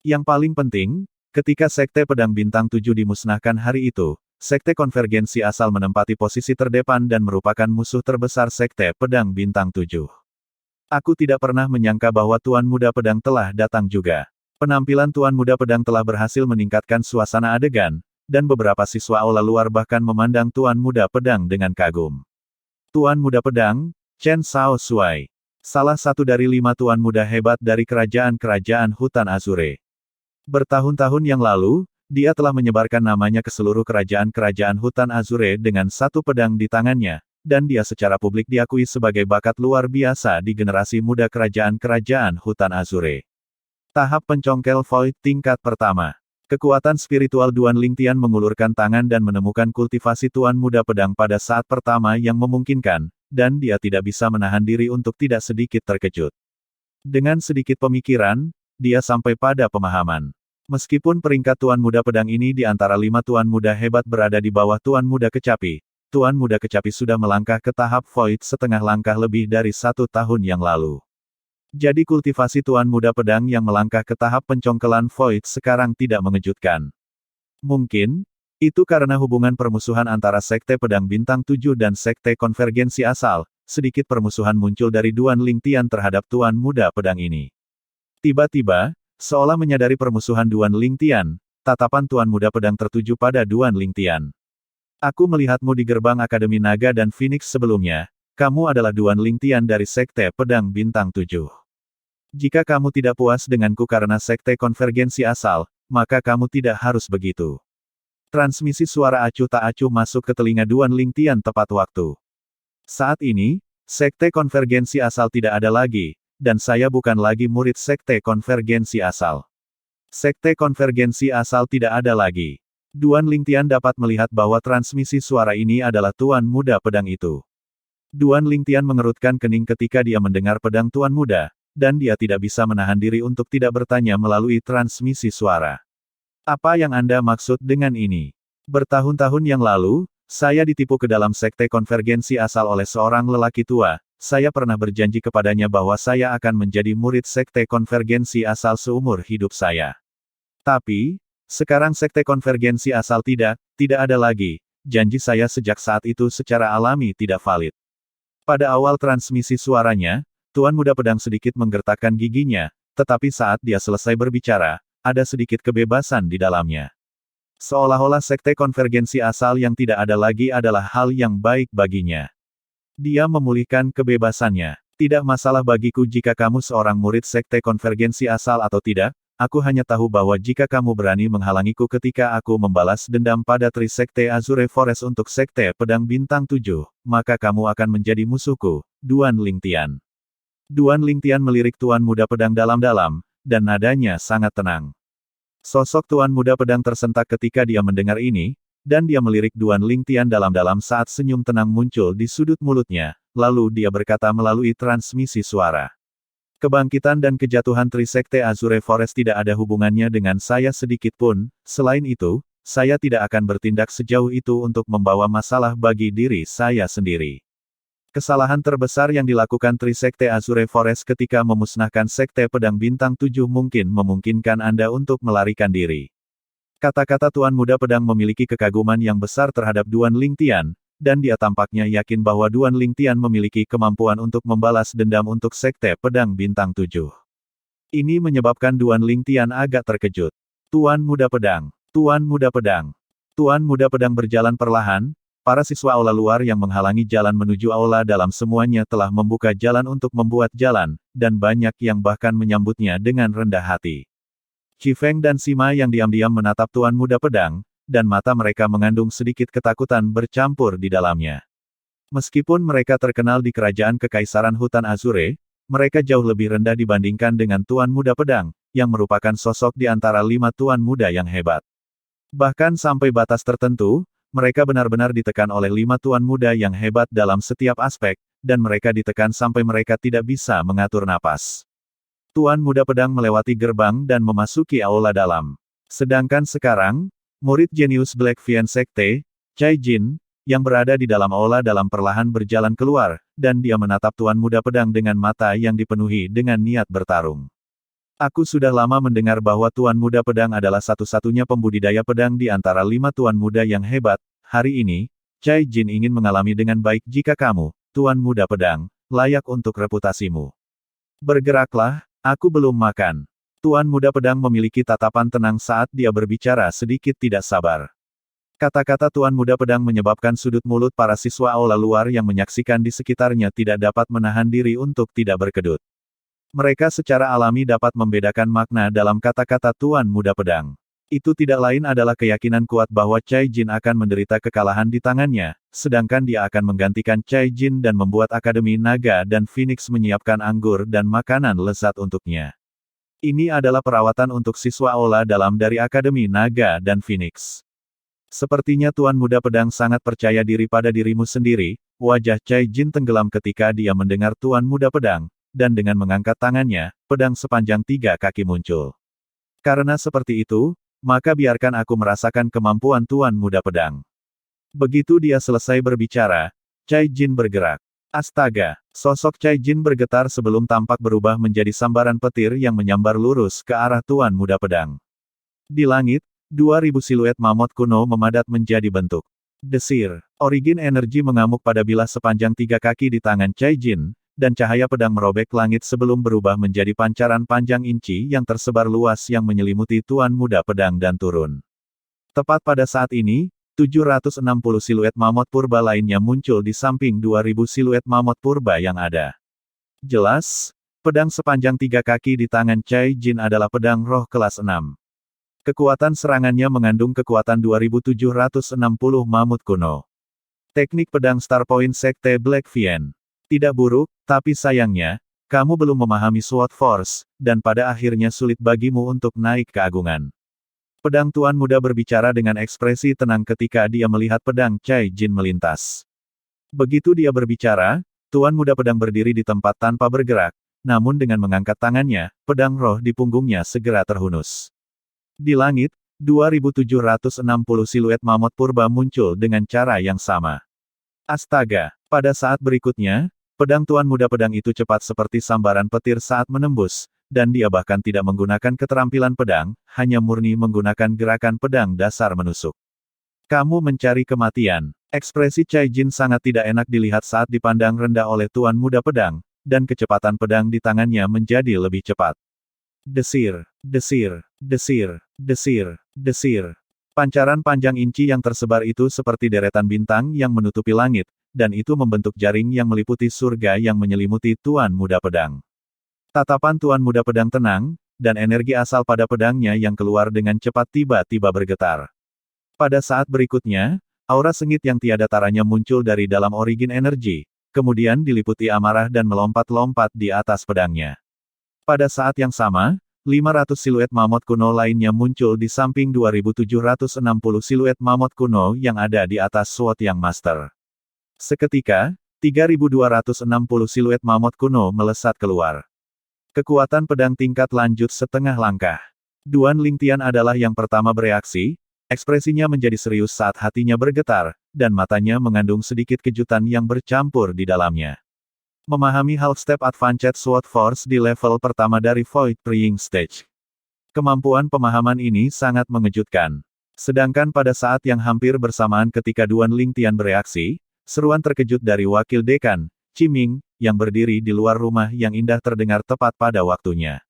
Yang paling penting, ketika Sekte Pedang Bintang 7 dimusnahkan hari itu, Sekte Konvergensi Asal menempati posisi terdepan dan merupakan musuh terbesar Sekte Pedang Bintang 7. Aku tidak pernah menyangka bahwa Tuan Muda Pedang telah datang juga. Penampilan Tuan Muda Pedang telah berhasil meningkatkan suasana adegan, dan beberapa siswa aula luar bahkan memandang Tuan Muda Pedang dengan kagum. Tuan Muda Pedang, Chen Sao Shuai. Salah satu dari 5 tuan muda hebat dari kerajaan-kerajaan Hutan Azure. Bertahun-tahun yang lalu, dia telah menyebarkan namanya ke seluruh kerajaan-kerajaan Hutan Azure dengan satu pedang di tangannya, dan dia secara publik diakui sebagai bakat luar biasa di generasi muda kerajaan-kerajaan Hutan Azure. Tahap Pencongkel Void tingkat pertama. Kekuatan spiritual Duan Lingtian mengulurkan tangan dan menemukan kultivasi Tuan Muda Pedang pada saat pertama yang memungkinkan, dan dia tidak bisa menahan diri untuk tidak sedikit terkejut. Dengan sedikit pemikiran, dia sampai pada pemahaman. Meskipun peringkat Tuan Muda Pedang ini di antara 5 tuan muda hebat berada di bawah Tuan Muda Kecapi, Tuan Muda Kecapi sudah melangkah ke tahap Void setengah langkah lebih dari 1 tahun yang lalu. Jadi kultivasi Tuan Muda Pedang yang melangkah ke tahap pencongkelan Void sekarang tidak mengejutkan. Mungkin, itu karena hubungan permusuhan antara Sekte Pedang Bintang 7 dan Sekte Konvergensi Asal, sedikit permusuhan muncul dari Duan Lingtian terhadap Tuan Muda Pedang ini. Tiba-tiba, seolah menyadari permusuhan Duan Lingtian, tatapan Tuan Muda Pedang tertuju pada Duan Lingtian. Aku melihatmu di gerbang Akademi Naga dan Phoenix sebelumnya, kamu adalah Duan Lingtian dari Sekte Pedang Bintang 7. Jika kamu tidak puas denganku karena Sekte Konvergensi Asal, maka kamu tidak harus begitu. Transmisi suara acuh tak acuh masuk ke telinga Duan Lingtian tepat waktu. Saat ini, Sekte Konvergensi Asal tidak ada lagi, dan saya bukan lagi murid Sekte Konvergensi Asal. Sekte Konvergensi Asal tidak ada lagi. Duan Lingtian dapat melihat bahwa transmisi suara ini adalah Tuan Muda Pedang itu. Duan Lingtian mengerutkan kening ketika dia mendengar pedang Tuan Muda, dan dia tidak bisa menahan diri untuk tidak bertanya melalui transmisi suara. Apa yang Anda maksud dengan ini? Bertahun-tahun yang lalu, saya ditipu ke dalam Sekte Konvergensi Asal oleh seorang lelaki tua. Saya pernah berjanji kepadanya bahwa saya akan menjadi murid Sekte Konvergensi Asal seumur hidup saya. Tapi, sekarang Sekte Konvergensi Asal tidak ada lagi. Janji saya sejak saat itu secara alami tidak valid. Pada awal transmisi suaranya, Tuan Muda Pedang sedikit menggertakkan giginya, tetapi saat dia selesai berbicara, ada sedikit kebebasan di dalamnya. Seolah-olah Sekte Konvergensi Asal yang tidak ada lagi adalah hal yang baik baginya. Dia memulihkan kebebasannya. Tidak masalah bagiku jika kamu seorang murid Sekte Konvergensi Asal atau tidak, aku hanya tahu bahwa jika kamu berani menghalangiku ketika aku membalas dendam pada Tri-Sekte Azure Forest untuk Sekte Pedang Bintang 7, maka kamu akan menjadi musuhku, Duan Lingtian. Duan Lingtian melirik Tuan Muda Pedang dalam-dalam, dan nadanya sangat tenang. Sosok Tuan Muda Pedang tersentak ketika dia mendengar ini, dan dia melirik Duan Lingtian dalam-dalam saat senyum tenang muncul di sudut mulutnya, lalu dia berkata melalui transmisi suara. Kebangkitan dan kejatuhan Trisekte Azure Forest tidak ada hubungannya dengan saya sedikit pun, selain itu, saya tidak akan bertindak sejauh itu untuk membawa masalah bagi diri saya sendiri. Kesalahan terbesar yang dilakukan Trisekte Azure Forest ketika memusnahkan Sekte Pedang Bintang 7 mungkin memungkinkan Anda untuk melarikan diri. Kata-kata Tuan Muda Pedang memiliki kekaguman yang besar terhadap Duan Lingtian, dan dia tampaknya yakin bahwa Duan Lingtian memiliki kemampuan untuk membalas dendam untuk Sekte Pedang Bintang 7. Ini menyebabkan Duan Lingtian agak terkejut. Tuan Muda Pedang, Tuan Muda Pedang. Tuan Muda Pedang berjalan perlahan. Para siswa aula luar yang menghalangi jalan menuju aula dalam semuanya telah membuka jalan untuk membuat jalan, dan banyak yang bahkan menyambutnya dengan rendah hati. Qi Feng dan Sima yang diam-diam menatap Tuan Muda Pedang, dan mata mereka mengandung sedikit ketakutan bercampur di dalamnya. Meskipun mereka terkenal di kerajaan Kekaisaran Hutan Azure, mereka jauh lebih rendah dibandingkan dengan Tuan Muda Pedang, yang merupakan sosok di antara 5 Tuan Muda yang hebat. Bahkan sampai batas tertentu, mereka benar-benar ditekan oleh 5 Tuan Muda yang hebat dalam setiap aspek, dan mereka ditekan sampai mereka tidak bisa mengatur napas. Tuan Muda Pedang melewati gerbang dan memasuki aula dalam. Sedangkan sekarang, murid jenius Black Fian Sekte, Cai Jin, yang berada di dalam aula dalam perlahan berjalan keluar, dan dia menatap Tuan Muda Pedang dengan mata yang dipenuhi dengan niat bertarung. Aku sudah lama mendengar bahwa Tuan Muda Pedang adalah satu-satunya pembudidaya pedang di antara 5 Tuan Muda yang hebat. Hari ini, Cai Jin ingin mengalami dengan baik jika kamu, Tuan Muda Pedang, layak untuk reputasimu. Bergeraklah, aku belum makan. Tuan Muda Pedang memiliki tatapan tenang saat dia berbicara sedikit tidak sabar. Kata-kata Tuan Muda Pedang menyebabkan sudut mulut para siswa aula luar yang menyaksikan di sekitarnya tidak dapat menahan diri untuk tidak berkedut. Mereka secara alami dapat membedakan makna dalam kata-kata Tuan Muda Pedang. Itu tidak lain adalah keyakinan kuat bahwa Cai Jin akan menderita kekalahan di tangannya, sedangkan dia akan menggantikan Cai Jin dan membuat Akademi Naga dan Phoenix menyiapkan anggur dan makanan lezat untuknya. Ini adalah perawatan untuk siswa aula dalam dari Akademi Naga dan Phoenix. Sepertinya Tuan Muda Pedang sangat percaya diri pada dirimu sendiri. Wajah Cai Jin tenggelam ketika dia mendengar Tuan Muda Pedang, dan dengan mengangkat tangannya, pedang sepanjang 3 kaki muncul. Karena seperti itu, maka biarkan aku merasakan kemampuan Tuan Muda Pedang. Begitu dia selesai berbicara, Cai Jin bergerak. Astaga! Sosok Cai Jin bergetar sebelum tampak berubah menjadi sambaran petir yang menyambar lurus ke arah Tuan Muda Pedang. Di langit, 2000 siluet mamut kuno memadat menjadi bentuk. Desir. Origin energi mengamuk pada bilah sepanjang 3 kaki di tangan Cai Jin, dan cahaya pedang merobek langit sebelum berubah menjadi pancaran panjang inci yang tersebar luas yang menyelimuti Tuan Muda Pedang dan turun. Tepat pada saat ini, 760 siluet mamut purba lainnya muncul di samping 2000 siluet mamut purba yang ada. Jelas, pedang sepanjang 3 kaki di tangan Cai Jin adalah pedang roh kelas 6. Kekuatan serangannya mengandung kekuatan 2760 mamut kuno. Teknik pedang Star Point Sekte Black Fian. Tidak buruk, tapi sayangnya, kamu belum memahami Sword Force, dan pada akhirnya sulit bagimu untuk naik ke agungan. Pedang Tuan Muda berbicara dengan ekspresi tenang ketika dia melihat pedang Cai Jin melintas. Begitu dia berbicara, Tuan Muda Pedang berdiri di tempat tanpa bergerak, namun dengan mengangkat tangannya, pedang roh di punggungnya segera terhunus. Di langit, 2760 siluet mamut purba muncul dengan cara yang sama. Astaga! Pada saat berikutnya, pedang Tuan Muda Pedang itu cepat seperti sambaran petir saat menembus, dan dia bahkan tidak menggunakan keterampilan pedang, hanya murni menggunakan gerakan pedang dasar menusuk. Kamu mencari kematian. Ekspresi Cai Jin sangat tidak enak dilihat saat dipandang rendah oleh Tuan Muda Pedang, dan kecepatan pedang di tangannya menjadi lebih cepat. Desir, desir, desir, desir, desir. Pancaran panjang inci yang tersebar itu seperti deretan bintang yang menutupi langit, dan itu membentuk jaring yang meliputi surga yang menyelimuti Tuan Muda Pedang. Tatapan Tuan Muda Pedang tenang, dan energi asal pada pedangnya yang keluar dengan cepat tiba-tiba bergetar. Pada saat berikutnya, aura sengit yang tiada taranya muncul dari dalam origin energi, kemudian diliputi amarah dan melompat-lompat di atas pedangnya. Pada saat yang sama, 500 siluet mamut kuno lainnya muncul di samping 2760 siluet mamut kuno yang ada di atas Sword Yang Master. Seketika, 3260 siluet mamut kuno melesat keluar. Kekuatan pedang tingkat lanjut setengah langkah. Duan Lingtian adalah yang pertama bereaksi, ekspresinya menjadi serius saat hatinya bergetar, dan matanya mengandung sedikit kejutan yang bercampur di dalamnya. Memahami Half-Step Advanced Sword Force di level pertama dari Void Praying Stage. Kemampuan pemahaman ini sangat mengejutkan. Sedangkan pada saat yang hampir bersamaan ketika Duan Lingtian bereaksi, seruan terkejut dari Wakil Dekan, Qiming, yang berdiri di luar rumah yang indah terdengar tepat pada waktunya.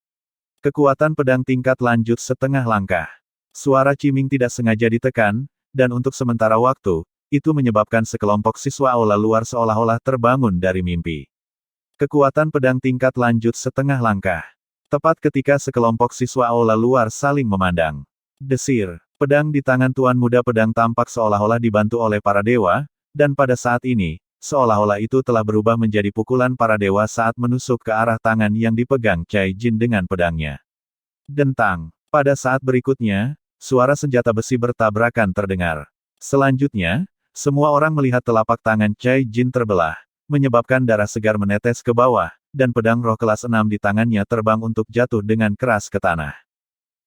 Kekuatan pedang tingkat lanjut setengah langkah. Suara Qiming tidak sengaja ditekan, dan untuk sementara waktu, itu menyebabkan sekelompok siswa aula luar seolah-olah terbangun dari mimpi. Kekuatan pedang tingkat lanjut setengah langkah. Tepat ketika sekelompok siswa aula luar saling memandang. Desir, pedang di tangan Tuan Muda Pedang tampak seolah-olah dibantu oleh para dewa, dan pada saat ini, seolah-olah itu telah berubah menjadi pukulan para dewa saat menusuk ke arah tangan yang dipegang Cai Jin dengan pedangnya. Dentang. Pada saat berikutnya, suara senjata besi bertabrakan terdengar. Selanjutnya, semua orang melihat telapak tangan Cai Jin terbelah, menyebabkan darah segar menetes ke bawah, dan pedang roh kelas 6 di tangannya terbang untuk jatuh dengan keras ke tanah.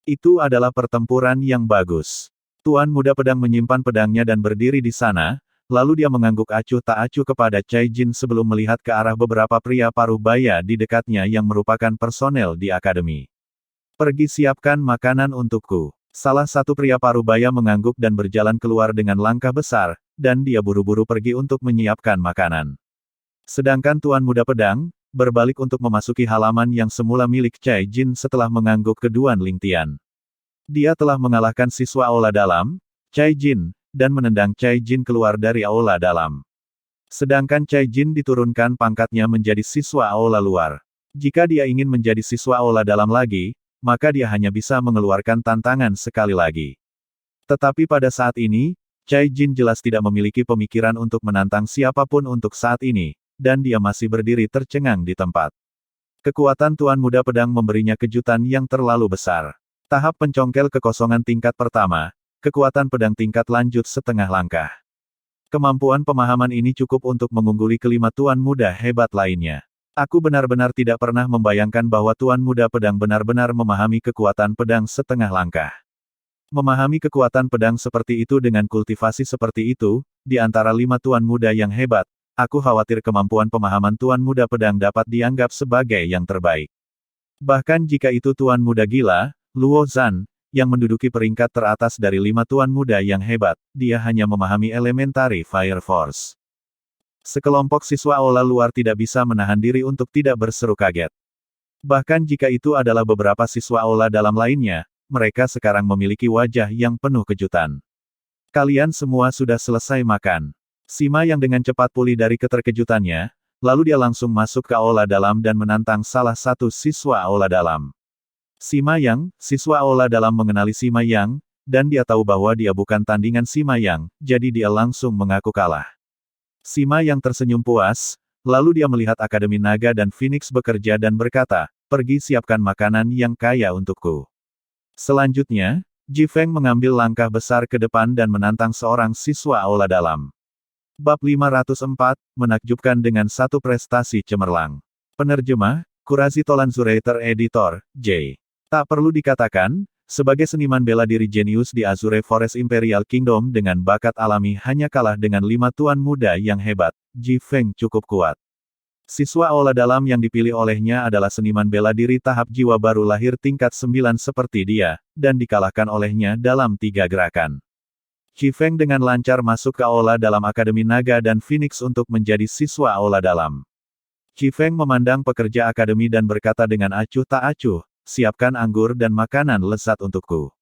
Itu adalah pertempuran yang bagus. Tuan Muda Pedang menyimpan pedangnya dan berdiri di sana, lalu dia mengangguk acuh tak acuh kepada Cai Jin sebelum melihat ke arah beberapa pria paruh baya di dekatnya yang merupakan personel di akademi. Pergi siapkan makanan untukku. Salah satu pria paruh baya mengangguk dan berjalan keluar dengan langkah besar, dan dia buru-buru pergi untuk menyiapkan makanan. Sedangkan Tuan Muda Pedang, berbalik untuk memasuki halaman yang semula milik Cai Jin setelah mengangguk ke Duan Lingtian. Dia telah mengalahkan siswa aula dalam, Cai Jin, dan menendang Cai Jin keluar dari aula dalam. Sedangkan Cai Jin diturunkan pangkatnya menjadi siswa aula luar. Jika dia ingin menjadi siswa aula dalam lagi, maka dia hanya bisa mengeluarkan tantangan sekali lagi. Tetapi pada saat ini, Cai Jin jelas tidak memiliki pemikiran untuk menantang siapapun untuk saat ini, dan dia masih berdiri tercengang di tempat. Kekuatan Tuan Muda Pedang memberinya kejutan yang terlalu besar. Tahap pencongkel kekosongan tingkat pertama, kekuatan pedang tingkat lanjut setengah langkah. Kemampuan pemahaman ini cukup untuk mengungguli kelima Tuan Muda hebat lainnya. Aku benar-benar tidak pernah membayangkan bahwa Tuan Muda Pedang benar-benar memahami kekuatan pedang setengah langkah. Memahami kekuatan pedang seperti itu dengan kultivasi seperti itu, di antara 5 Tuan Muda yang hebat, aku khawatir kemampuan pemahaman Tuan Muda Pedang dapat dianggap sebagai yang terbaik. Bahkan jika itu Tuan Muda gila, Luo Zhan, yang menduduki peringkat teratas dari 5 Tuan Muda yang hebat, dia hanya memahami Elementary Fire Force. Sekelompok siswa aula luar tidak bisa menahan diri untuk tidak berseru kaget. Bahkan jika itu adalah beberapa siswa aula dalam lainnya, mereka sekarang memiliki wajah yang penuh kejutan. Kalian semua sudah selesai makan. Sima yang dengan cepat pulih dari keterkejutannya, lalu dia langsung masuk ke aula dalam dan menantang salah satu siswa aula dalam. Sima Yang, siswa aula dalam mengenali Sima Yang, dan dia tahu bahwa dia bukan tandingan Sima Yang, jadi dia langsung mengaku kalah. Sima Yang tersenyum puas, lalu dia melihat Akademi Naga dan Phoenix bekerja dan berkata, pergi siapkan makanan yang kaya untukku. Selanjutnya, Ji Feng mengambil langkah besar ke depan dan menantang seorang siswa aula dalam. Bab 504, menakjubkan dengan satu prestasi cemerlang. Penerjemah, Kurazi Tolanzurator Editor, J. Tak perlu dikatakan, sebagai seniman bela diri jenius di Azure Forest Imperial Kingdom dengan bakat alami hanya kalah dengan 5 tuan muda yang hebat, Ji Feng cukup kuat. Siswa aula dalam yang dipilih olehnya adalah seniman bela diri tahap jiwa baru lahir tingkat 9 seperti dia, dan dikalahkan olehnya dalam 3 gerakan. Ji Feng dengan lancar masuk ke aula dalam Akademi Naga dan Phoenix untuk menjadi siswa aula dalam. Ji Feng memandang pekerja akademi dan berkata dengan acuh tak acuh, siapkan anggur dan makanan lezat untukku.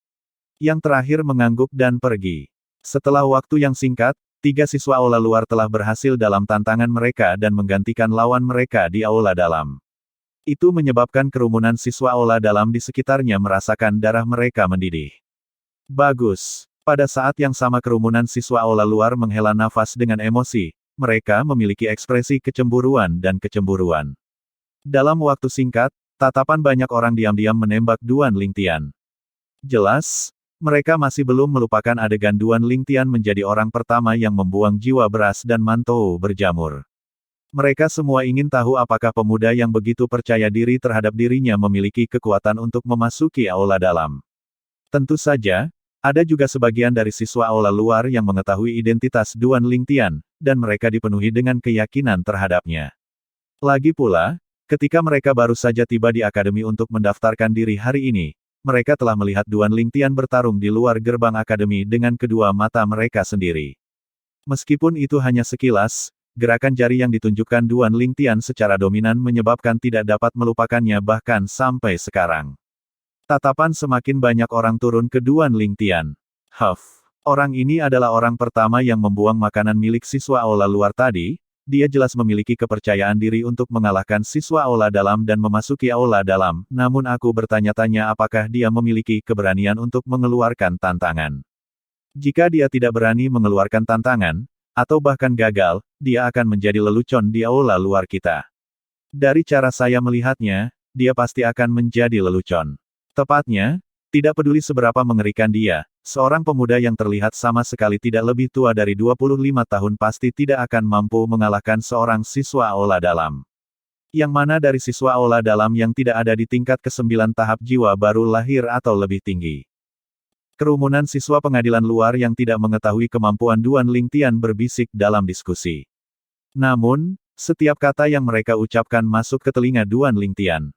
Yang terakhir mengangguk dan pergi. Setelah waktu yang singkat, 3 siswa aula luar telah berhasil dalam tantangan mereka dan menggantikan lawan mereka di aula dalam. Itu menyebabkan kerumunan siswa aula dalam di sekitarnya merasakan darah mereka mendidih. Bagus. Pada saat yang sama kerumunan siswa aula luar menghela nafas dengan emosi, mereka memiliki ekspresi kecemburuan dan kecemburuan. Dalam waktu singkat, Tatapan banyak orang diam-diam menembak Duan Lingtian. Jelas, mereka masih belum melupakan adegan Duan Lingtian menjadi orang pertama yang membuang jiwa beras dan mantou berjamur. Mereka semua ingin tahu apakah pemuda yang begitu percaya diri terhadap dirinya memiliki kekuatan untuk memasuki aula dalam. Tentu saja, ada juga sebagian dari siswa aula luar yang mengetahui identitas Duan Lingtian, dan mereka dipenuhi dengan keyakinan terhadapnya. Lagi pula, ketika mereka baru saja tiba di akademi untuk mendaftarkan diri hari ini, mereka telah melihat Duan Lingtian bertarung di luar gerbang akademi dengan kedua mata mereka sendiri. Meskipun itu hanya sekilas, gerakan jari yang ditunjukkan Duan Lingtian secara dominan menyebabkan tidak dapat melupakannya bahkan sampai sekarang. Tatapan semakin banyak orang turun ke Duan Lingtian. Orang ini adalah orang pertama yang membuang makanan milik siswa aula luar tadi. Dia jelas memiliki kepercayaan diri untuk mengalahkan siswa aula dalam dan memasuki aula dalam, namun aku bertanya-tanya apakah dia memiliki keberanian untuk mengeluarkan tantangan. Jika dia tidak berani mengeluarkan tantangan, atau bahkan gagal, dia akan menjadi lelucon di aula luar kita. Dari cara saya melihatnya, dia pasti akan menjadi lelucon. Tepatnya, tidak peduli seberapa mengerikan dia, seorang pemuda yang terlihat sama sekali tidak lebih tua dari 25 tahun pasti tidak akan mampu mengalahkan seorang siswa aula dalam. Yang mana dari siswa aula dalam yang tidak ada di tingkat ke-9 tahap jiwa baru lahir atau lebih tinggi. Kerumunan siswa pengadilan luar yang tidak mengetahui kemampuan Duan Lingtian berbisik dalam diskusi. Namun, setiap kata yang mereka ucapkan masuk ke telinga Duan Lingtian.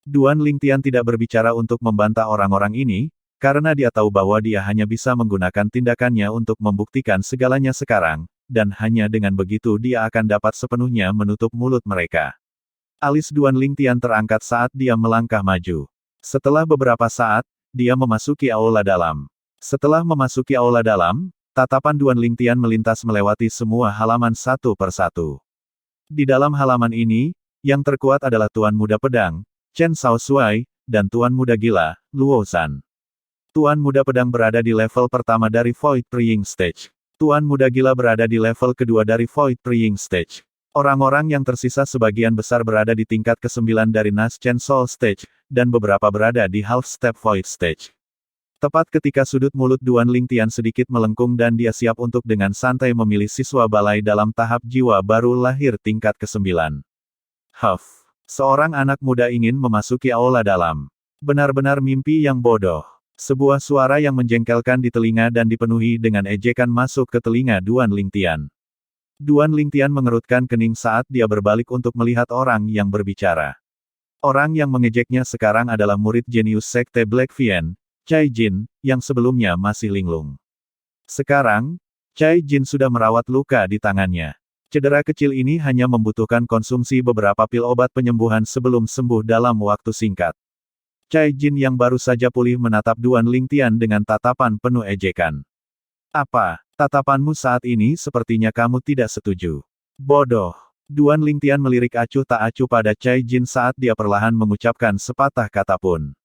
Duan Lingtian tidak berbicara untuk membantah orang-orang ini, karena dia tahu bahwa dia hanya bisa menggunakan tindakannya untuk membuktikan segalanya sekarang, dan hanya dengan begitu dia akan dapat sepenuhnya menutup mulut mereka. Alis Duan Lingtian terangkat saat dia melangkah maju. Setelah beberapa saat, dia memasuki aula dalam. Setelah memasuki aula dalam, tatapan Duan Lingtian melintas melewati semua halaman satu persatu. Di dalam halaman ini, yang terkuat adalah Tuan Muda Pedang, Chen Shaoxuai, dan Tuan Muda Gila, Luo Zhan. Tuan Muda Pedang berada di level pertama dari Void Praying Stage. Tuan Muda Gila berada di level kedua dari Void Praying Stage. Orang-orang yang tersisa sebagian besar berada di tingkat ke-9 dari Nas Chen Soul Stage, dan beberapa berada di Half Step Void Stage. Tepat ketika sudut mulut Duan Lingtian sedikit melengkung dan dia siap untuk dengan santai memilih siswa balai dalam tahap jiwa baru lahir tingkat ke-9. Seorang anak muda ingin memasuki aula dalam. Benar-benar mimpi yang bodoh. Sebuah suara yang menjengkelkan di telinga dan dipenuhi dengan ejekan masuk ke telinga Duan Lingtian. Duan Lingtian mengerutkan kening saat dia berbalik untuk melihat orang yang berbicara. Orang yang mengejeknya sekarang adalah murid jenius Sekte Black Vien, Cai Jin, yang sebelumnya masih linglung. Sekarang, Cai Jin sudah merawat luka di tangannya. Cedera kecil ini hanya membutuhkan konsumsi beberapa pil obat penyembuhan sebelum sembuh dalam waktu singkat. Cai Jin yang baru saja pulih menatap Duan Lingtian dengan tatapan penuh ejekan. Apa, tatapanmu saat ini sepertinya kamu tidak setuju. Bodoh. Duan Lingtian melirik acuh tak acuh pada Cai Jin saat dia perlahan mengucapkan sepatah kata pun.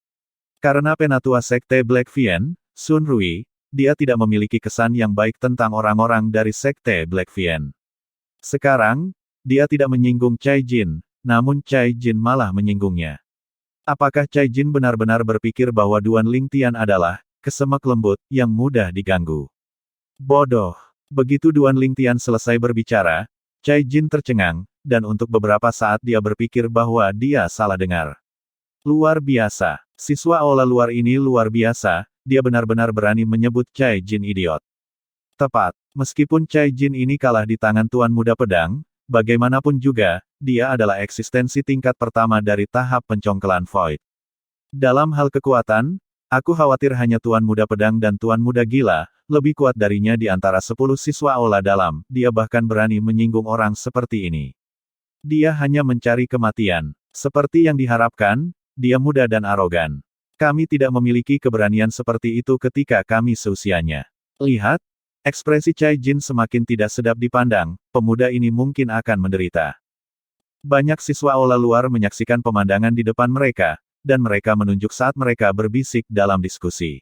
Karena penatua Sekte Black Vien, Sun Rui, dia tidak memiliki kesan yang baik tentang orang-orang dari Sekte Black Vien. Sekarang, dia tidak menyinggung Cai Jin, namun Cai Jin malah menyinggungnya. Apakah Cai Jin benar-benar berpikir bahwa Duan Lingtian adalah kesemek lembut yang mudah diganggu? Bodoh. Begitu Duan Lingtian selesai berbicara, Cai Jin tercengang, dan untuk beberapa saat dia berpikir bahwa dia salah dengar. Luar biasa. Siswa aula luar ini luar biasa, dia benar-benar berani menyebut Cai Jin idiot. Tepat. Meskipun Cai Jin ini kalah di tangan Tuan Muda Pedang, bagaimanapun juga, dia adalah eksistensi tingkat pertama dari tahap pencongkelan Void. Dalam hal kekuatan, aku khawatir hanya Tuan Muda Pedang dan Tuan Muda Gila, lebih kuat darinya di antara 10 siswa aula dalam, dia bahkan berani menyinggung orang seperti ini. Dia hanya mencari kematian. Seperti yang diharapkan, dia muda dan arogan. Kami tidak memiliki keberanian seperti itu ketika kami seusianya. Lihat, ekspresi Cai Jin semakin tidak sedap dipandang, pemuda ini mungkin akan menderita. Banyak siswa aula luar menyaksikan pemandangan di depan mereka, dan mereka menunjuk saat mereka berbisik dalam diskusi.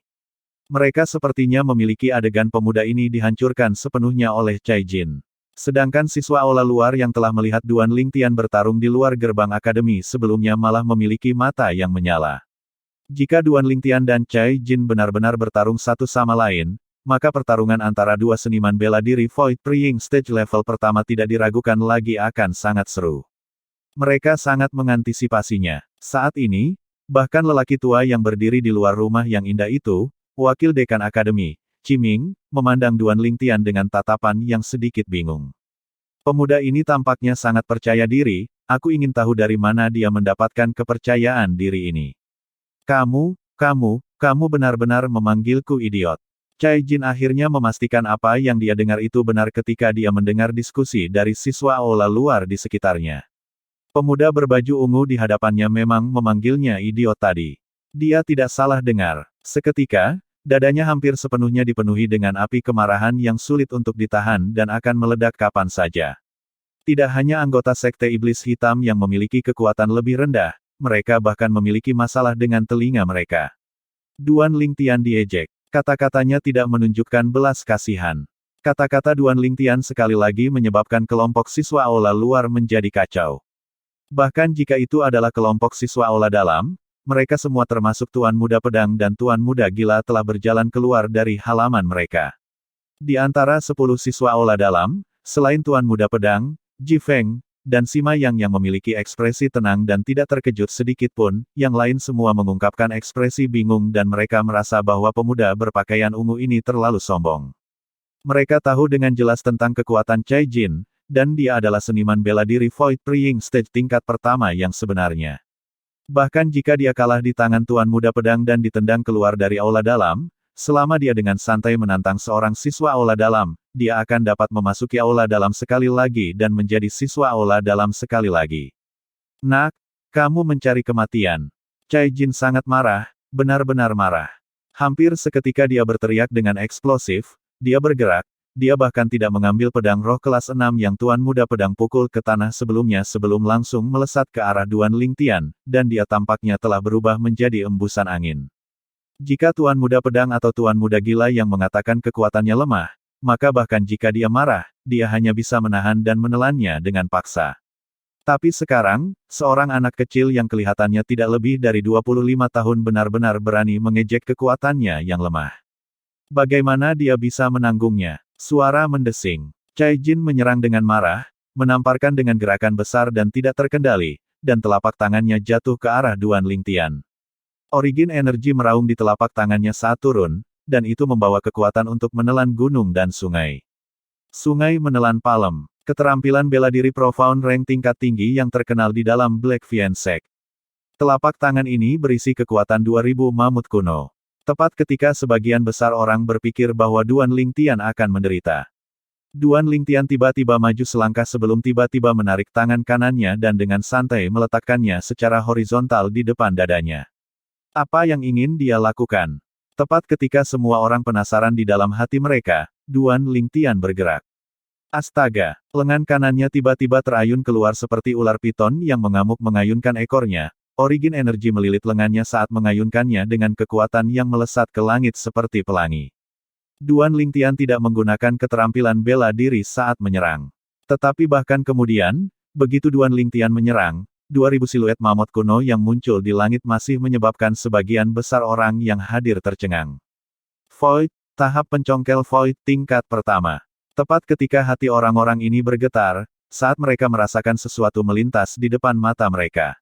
Mereka sepertinya memiliki adegan pemuda ini dihancurkan sepenuhnya oleh Cai Jin. Sedangkan siswa aula luar yang telah melihat Duan Lingtian bertarung di luar gerbang akademi sebelumnya malah memiliki mata yang menyala. Jika Duan Lingtian dan Cai Jin benar-benar bertarung satu sama lain, maka pertarungan antara dua seniman bela diri Void Praying Stage level pertama tidak diragukan lagi akan sangat seru. Mereka sangat mengantisipasinya. Saat ini, bahkan lelaki tua yang berdiri di luar rumah yang indah itu, wakil dekan akademi, Qiming, memandang Duan Lingtian dengan tatapan yang sedikit bingung. Pemuda ini tampaknya sangat percaya diri, aku ingin tahu dari mana dia mendapatkan kepercayaan diri ini. Kamu benar-benar memanggilku idiot. Cai Jin akhirnya memastikan apa yang dia dengar itu benar ketika dia mendengar diskusi dari siswa aula luar di sekitarnya. Pemuda berbaju ungu di hadapannya memang memanggilnya idiot tadi. Dia tidak salah dengar. Seketika, dadanya hampir sepenuhnya dipenuhi dengan api kemarahan yang sulit untuk ditahan dan akan meledak kapan saja. Tidak hanya anggota Sekte Iblis Hitam yang memiliki kekuatan lebih rendah, mereka bahkan memiliki masalah dengan telinga mereka. Duan Lingtian diejek. Kata-katanya tidak menunjukkan belas kasihan. Kata-kata Duan Lingtian sekali lagi menyebabkan kelompok siswa aula luar menjadi kacau. Bahkan jika itu adalah kelompok siswa aula dalam, mereka semua termasuk Tuan Muda Pedang dan Tuan Muda Gila telah berjalan keluar dari halaman mereka. Di antara 10 siswa aula dalam, selain Tuan Muda Pedang, Ji Feng, dan Sima Yang memiliki ekspresi tenang dan tidak terkejut sedikit pun, yang lain semua mengungkapkan ekspresi bingung dan mereka merasa bahwa pemuda berpakaian ungu ini terlalu sombong. Mereka tahu dengan jelas tentang kekuatan Cai Jin, dan dia adalah seniman bela diri Void Praying Stage tingkat pertama yang sebenarnya. Bahkan jika dia kalah di tangan Tuan Muda Pedang dan ditendang keluar dari aula dalam, selama dia dengan santai menantang seorang siswa aula dalam, dia akan dapat memasuki aula dalam sekali lagi dan menjadi siswa aula dalam sekali lagi. Nak, kamu mencari kematian. Cai Jin sangat marah, benar-benar marah. Hampir seketika dia berteriak dengan eksplosif, dia bergerak, dia bahkan tidak mengambil pedang roh kelas 6 yang Tuan Muda Pedang pukul ke tanah sebelumnya sebelum langsung melesat ke arah Duan Lingtian, dan dia tampaknya telah berubah menjadi embusan angin. Jika Tuan Muda Pedang atau Tuan Muda Gila yang mengatakan kekuatannya lemah, maka bahkan jika dia marah, dia hanya bisa menahan dan menelannya dengan paksa. Tapi sekarang, seorang anak kecil yang kelihatannya tidak lebih dari 25 tahun benar-benar berani mengejek kekuatannya yang lemah. Bagaimana dia bisa menanggungnya? Suara mendesing. Cai Jin menyerang dengan marah, menamparkan dengan gerakan besar dan tidak terkendali, dan telapak tangannya jatuh ke arah Duan Lingtian. Origin energi meraung di telapak tangannya saat turun, dan itu membawa kekuatan untuk menelan gunung dan sungai. Sungai menelan palem. Keterampilan bela diri profound rank tingkat tinggi yang terkenal di dalam Black Fiend Sect. Telapak tangan ini berisi kekuatan 2000 mamut kuno. Tepat ketika sebagian besar orang berpikir bahwa Duan Lingtian akan menderita. Duan Lingtian tiba-tiba maju selangkah sebelum tiba-tiba menarik tangan kanannya dan dengan santai meletakkannya secara horizontal di depan dadanya. Apa yang ingin dia lakukan? Tepat ketika semua orang penasaran di dalam hati mereka, Duan Lingtian bergerak. Astaga, lengan kanannya tiba-tiba terayun keluar seperti ular piton yang mengamuk mengayunkan ekornya. Origin energi melilit lengannya saat mengayunkannya dengan kekuatan yang melesat ke langit seperti pelangi. Duan Lingtian tidak menggunakan keterampilan bela diri saat menyerang. Tetapi bahkan kemudian, begitu Duan Lingtian menyerang, 2000 siluet mamut kuno yang muncul di langit masih menyebabkan sebagian besar orang yang hadir tercengang. Void, tahap pencongkel Void tingkat pertama. Tepat ketika hati orang-orang ini bergetar, saat mereka merasakan sesuatu melintas di depan mata mereka.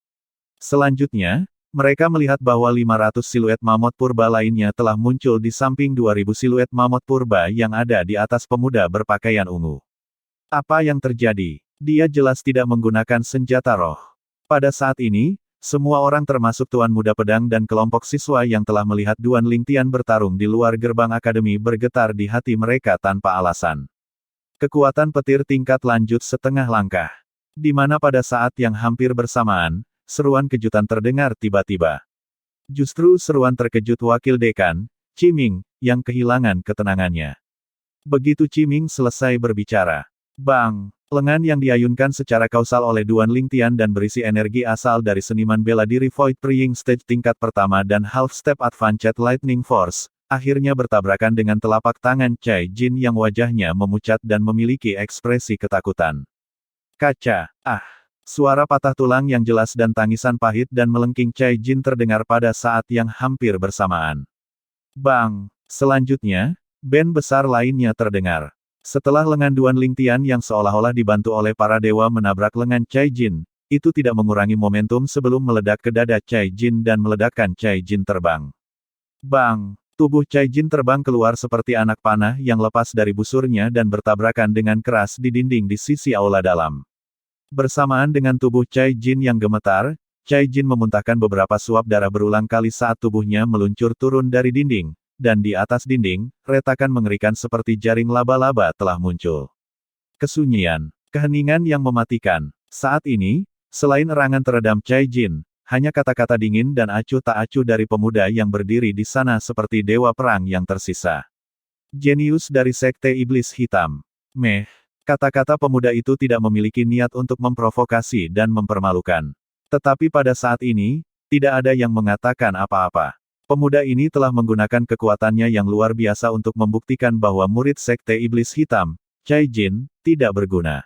Selanjutnya, mereka melihat bahwa 500 siluet mamut purba lainnya telah muncul di samping 2000 siluet mamut purba yang ada di atas pemuda berpakaian ungu. Apa yang terjadi? Dia jelas tidak menggunakan senjata roh. Pada saat ini, semua orang termasuk Tuan Muda Pedang dan kelompok siswa yang telah melihat Duan Lingtian bertarung di luar gerbang akademi bergetar di hati mereka tanpa alasan. Kekuatan petir tingkat lanjut setengah langkah. Di mana pada saat yang hampir bersamaan, seruan kejutan terdengar tiba-tiba. Justru seruan terkejut wakil dekan, Qiming, yang kehilangan ketenangannya. Begitu Qiming selesai berbicara, bang, lengan yang diayunkan secara kausal oleh Duan Lingtian dan berisi energi asal dari seniman bela diri Void Praying Stage tingkat pertama dan Half Step Advanced Lightning Force, akhirnya bertabrakan dengan telapak tangan Cai Jin yang wajahnya memucat dan memiliki ekspresi ketakutan. Kaca, ah! Suara patah tulang yang jelas dan tangisan pahit dan melengking Cai Jin terdengar pada saat yang hampir bersamaan. Bang! Selanjutnya, band besar lainnya terdengar. Setelah lengan Duan Lingtian yang seolah-olah dibantu oleh para dewa menabrak lengan Cai Jin, itu tidak mengurangi momentum sebelum meledak ke dada Cai Jin dan meledakkan Cai Jin terbang. Bang! Tubuh Cai Jin terbang keluar seperti anak panah yang lepas dari busurnya dan bertabrakan dengan keras di dinding di sisi aula dalam. Bersamaan dengan tubuh Cai Jin yang gemetar, Cai Jin memuntahkan beberapa suap darah berulang kali saat tubuhnya meluncur turun dari dinding, dan di atas dinding, retakan mengerikan seperti jaring laba-laba telah muncul. Kesunyian, keheningan yang mematikan. Saat ini, selain erangan teredam Cai Jin, hanya kata-kata dingin dan acuh tak acuh dari pemuda yang berdiri di sana seperti dewa perang yang tersisa. Jenius dari Sekte Iblis Hitam. Meh. Kata-kata pemuda itu tidak memiliki niat untuk memprovokasi dan mempermalukan. Tetapi pada saat ini, tidak ada yang mengatakan apa-apa. Pemuda ini telah menggunakan kekuatannya yang luar biasa untuk membuktikan bahwa murid Sekte Iblis Hitam, Cai Jin, tidak berguna.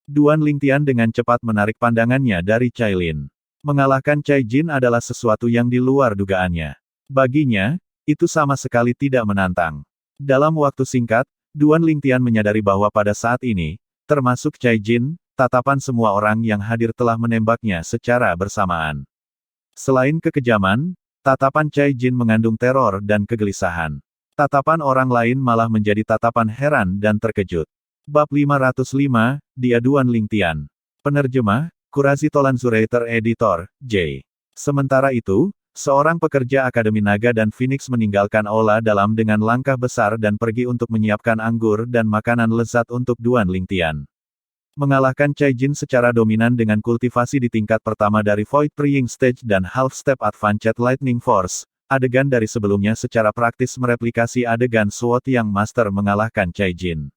Duan Lingtian dengan cepat menarik pandangannya dari Cai Lin. Mengalahkan Cai Jin adalah sesuatu yang di luar dugaannya. Baginya, itu sama sekali tidak menantang. Dalam waktu singkat, Duan Lingtian menyadari bahwa pada saat ini, termasuk Cai Jin, tatapan semua orang yang hadir telah menembaknya secara bersamaan. Selain kekejaman, tatapan Cai Jin mengandung teror dan kegelisahan. Tatapan orang lain malah menjadi tatapan heran dan terkejut. Bab 505, Dia Duan Lingtian. Penerjemah, Kurazi Tolanzurator Editor, J. Sementara itu, seorang pekerja Akademi Naga dan Phoenix meninggalkan aula dalam dengan langkah besar dan pergi untuk menyiapkan anggur dan makanan lezat untuk Duan Lingtian. Mengalahkan Cai Jin secara dominan dengan kultivasi di tingkat pertama dari Void Praying Stage dan Half Step Advanced Lightning Force, adegan dari sebelumnya secara praktis mereplikasi adegan SWOT yang Master mengalahkan Cai Jin.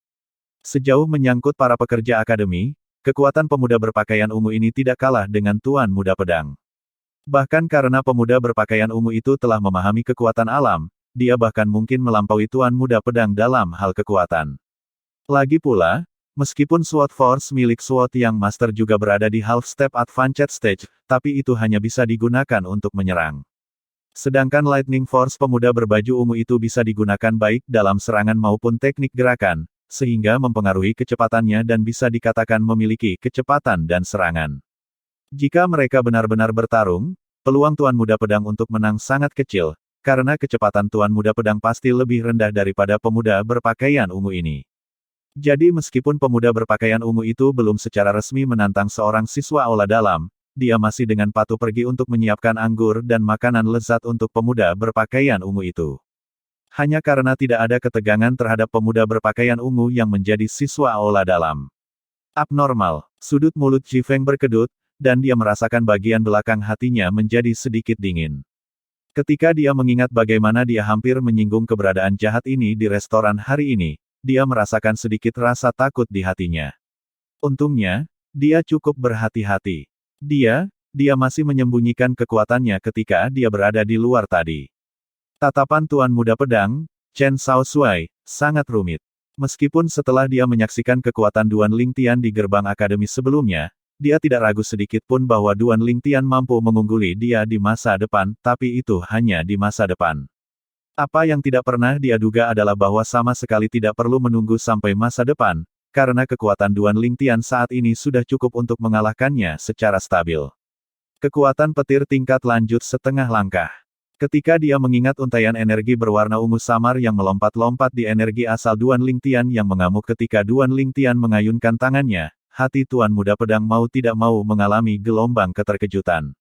Sejauh menyangkut para pekerja Akademi, kekuatan pemuda berpakaian ungu ini tidak kalah dengan Tuan Muda Pedang. Bahkan karena pemuda berpakaian ungu itu telah memahami kekuatan alam, dia bahkan mungkin melampaui Tuan Muda Pedang dalam hal kekuatan. Lagi pula, meskipun SWOT Force milik SWOT yang Master juga berada di Half Step Advanced Stage, tapi itu hanya bisa digunakan untuk menyerang. Sedangkan Lightning Force pemuda berbaju ungu itu bisa digunakan baik dalam serangan maupun teknik gerakan, sehingga mempengaruhi kecepatannya dan bisa dikatakan memiliki kecepatan dan serangan. Jika mereka benar-benar bertarung, peluang Tuan Muda Pedang untuk menang sangat kecil, karena kecepatan Tuan Muda Pedang pasti lebih rendah daripada pemuda berpakaian ungu ini. Jadi meskipun pemuda berpakaian ungu itu belum secara resmi menantang seorang siswa aula dalam, dia masih dengan patuh pergi untuk menyiapkan anggur dan makanan lezat untuk pemuda berpakaian ungu itu. Hanya karena tidak ada ketegangan terhadap pemuda berpakaian ungu yang menjadi siswa aula dalam. Abnormal, sudut mulut Ji Feng berkedut, dan dia merasakan bagian belakang hatinya menjadi sedikit dingin. Ketika dia mengingat bagaimana dia hampir menyinggung keberadaan jahat ini di restoran hari ini, dia merasakan sedikit rasa takut di hatinya. Untungnya, dia cukup berhati-hati. Dia masih menyembunyikan kekuatannya ketika dia berada di luar tadi. Tatapan Tuan Muda Pedang, Chen Shaoxuai, sangat rumit. Meskipun setelah dia menyaksikan kekuatan Duan Lingtian di gerbang akademi sebelumnya, dia tidak ragu sedikit pun bahwa Duan Lingtian mampu mengungguli dia di masa depan, tapi itu hanya di masa depan. Apa yang tidak pernah dia duga adalah bahwa sama sekali tidak perlu menunggu sampai masa depan, karena kekuatan Duan Lingtian saat ini sudah cukup untuk mengalahkannya secara stabil. Kekuatan petir tingkat lanjut setengah langkah. Ketika dia mengingat untaian energi berwarna ungu samar yang melompat-lompat di energi asal Duan Lingtian yang mengamuk ketika Duan Lingtian mengayunkan tangannya, hati Tuan Muda Pedang mau tidak mau mengalami gelombang keterkejutan.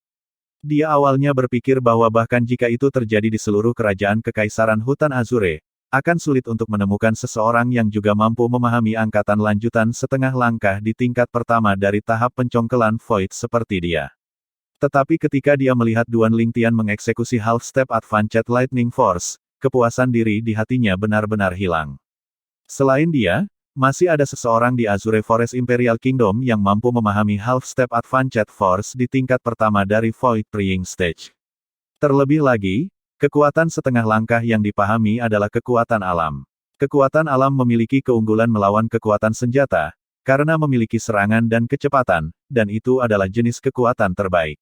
Dia awalnya berpikir bahwa bahkan jika itu terjadi di seluruh kerajaan Kekaisaran Hutan Azure, akan sulit untuk menemukan seseorang yang juga mampu memahami angkatan lanjutan setengah langkah di tingkat pertama dari tahap pencongkelan Void seperti dia. Tetapi ketika dia melihat Duan Lingtian mengeksekusi Half Step Advanced Lightning Force, kepuasan diri di hatinya benar-benar hilang. Selain dia, masih ada seseorang di Azure Forest Imperial Kingdom yang mampu memahami Half Step Advanced Force di tingkat pertama dari Void Praying Stage. Terlebih lagi, Kekuatan setengah langkah yang dipahami adalah kekuatan alam. Kekuatan alam memiliki keunggulan melawan kekuatan senjata, karena memiliki serangan dan kecepatan, dan itu adalah jenis kekuatan terbaik.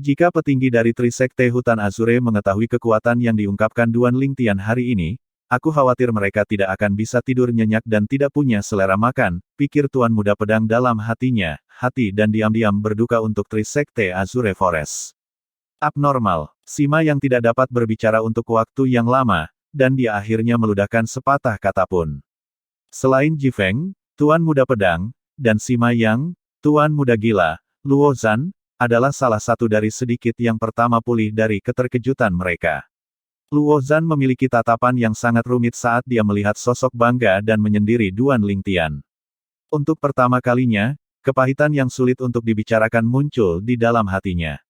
Jika petinggi dari Trisekte Hutan Azure mengetahui kekuatan yang diungkapkan Duan Lingtian hari ini, aku khawatir mereka tidak akan bisa tidur nyenyak dan tidak punya selera makan, pikir Tuan Muda Pedang dalam hatinya, dan diam-diam berduka untuk Trisekte Azure Forest. Abnormal. Sima yang tidak dapat berbicara untuk waktu yang lama, dan dia akhirnya meludahkan sepatah kata pun. Selain Jifeng, Tuan Muda Pedang, dan Sima Yang, Tuan Muda Gila, Luo Zhan, adalah salah satu dari sedikit yang pertama pulih dari keterkejutan mereka. Luo Zhan memiliki tatapan yang sangat rumit saat dia melihat sosok bangga dan menyendiri Duan Lingtian. Untuk pertama kalinya, kepahitan yang sulit untuk dibicarakan muncul di dalam hatinya.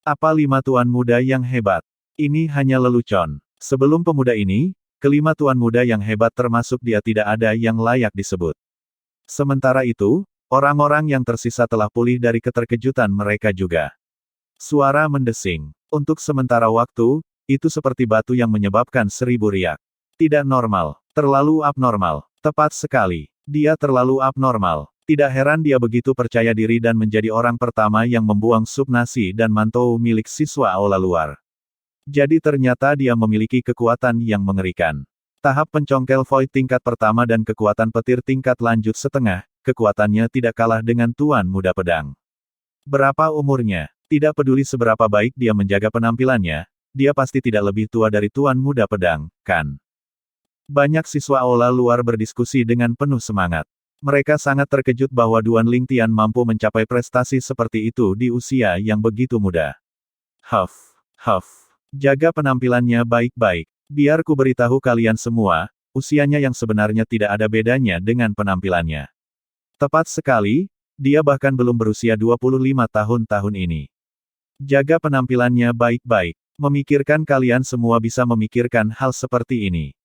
Apa 5 tuan muda yang hebat? Ini hanya lelucon. Sebelum pemuda ini, kelima tuan muda yang hebat termasuk dia tidak ada yang layak disebut. Sementara itu, orang-orang yang tersisa telah pulih dari keterkejutan mereka juga. Suara mendesing. Untuk sementara waktu, itu seperti batu yang menyebabkan 1000 riak. Tidak normal. Terlalu abnormal. Tepat sekali. Dia terlalu abnormal. Tidak heran dia begitu percaya diri dan menjadi orang pertama yang membuang sup nasi dan mantou milik siswa aula luar. Jadi ternyata dia memiliki kekuatan yang mengerikan. Tahap pencongkel void tingkat pertama dan kekuatan petir tingkat lanjut setengah, kekuatannya tidak kalah dengan Tuan Muda Pedang. Berapa umurnya? Tidak peduli seberapa baik dia menjaga penampilannya, dia pasti tidak lebih tua dari Tuan Muda Pedang, kan? Banyak siswa aula luar berdiskusi dengan penuh semangat. Mereka sangat terkejut bahwa Duan Lingtian mampu mencapai prestasi seperti itu di usia yang begitu muda. Huff. Jaga penampilannya baik-baik. Biar ku beritahu kalian semua, usianya yang sebenarnya tidak ada bedanya dengan penampilannya. Tepat sekali, dia bahkan belum berusia 25 tahun ini. Jaga penampilannya baik-baik. Memikirkan kalian semua bisa memikirkan hal seperti ini.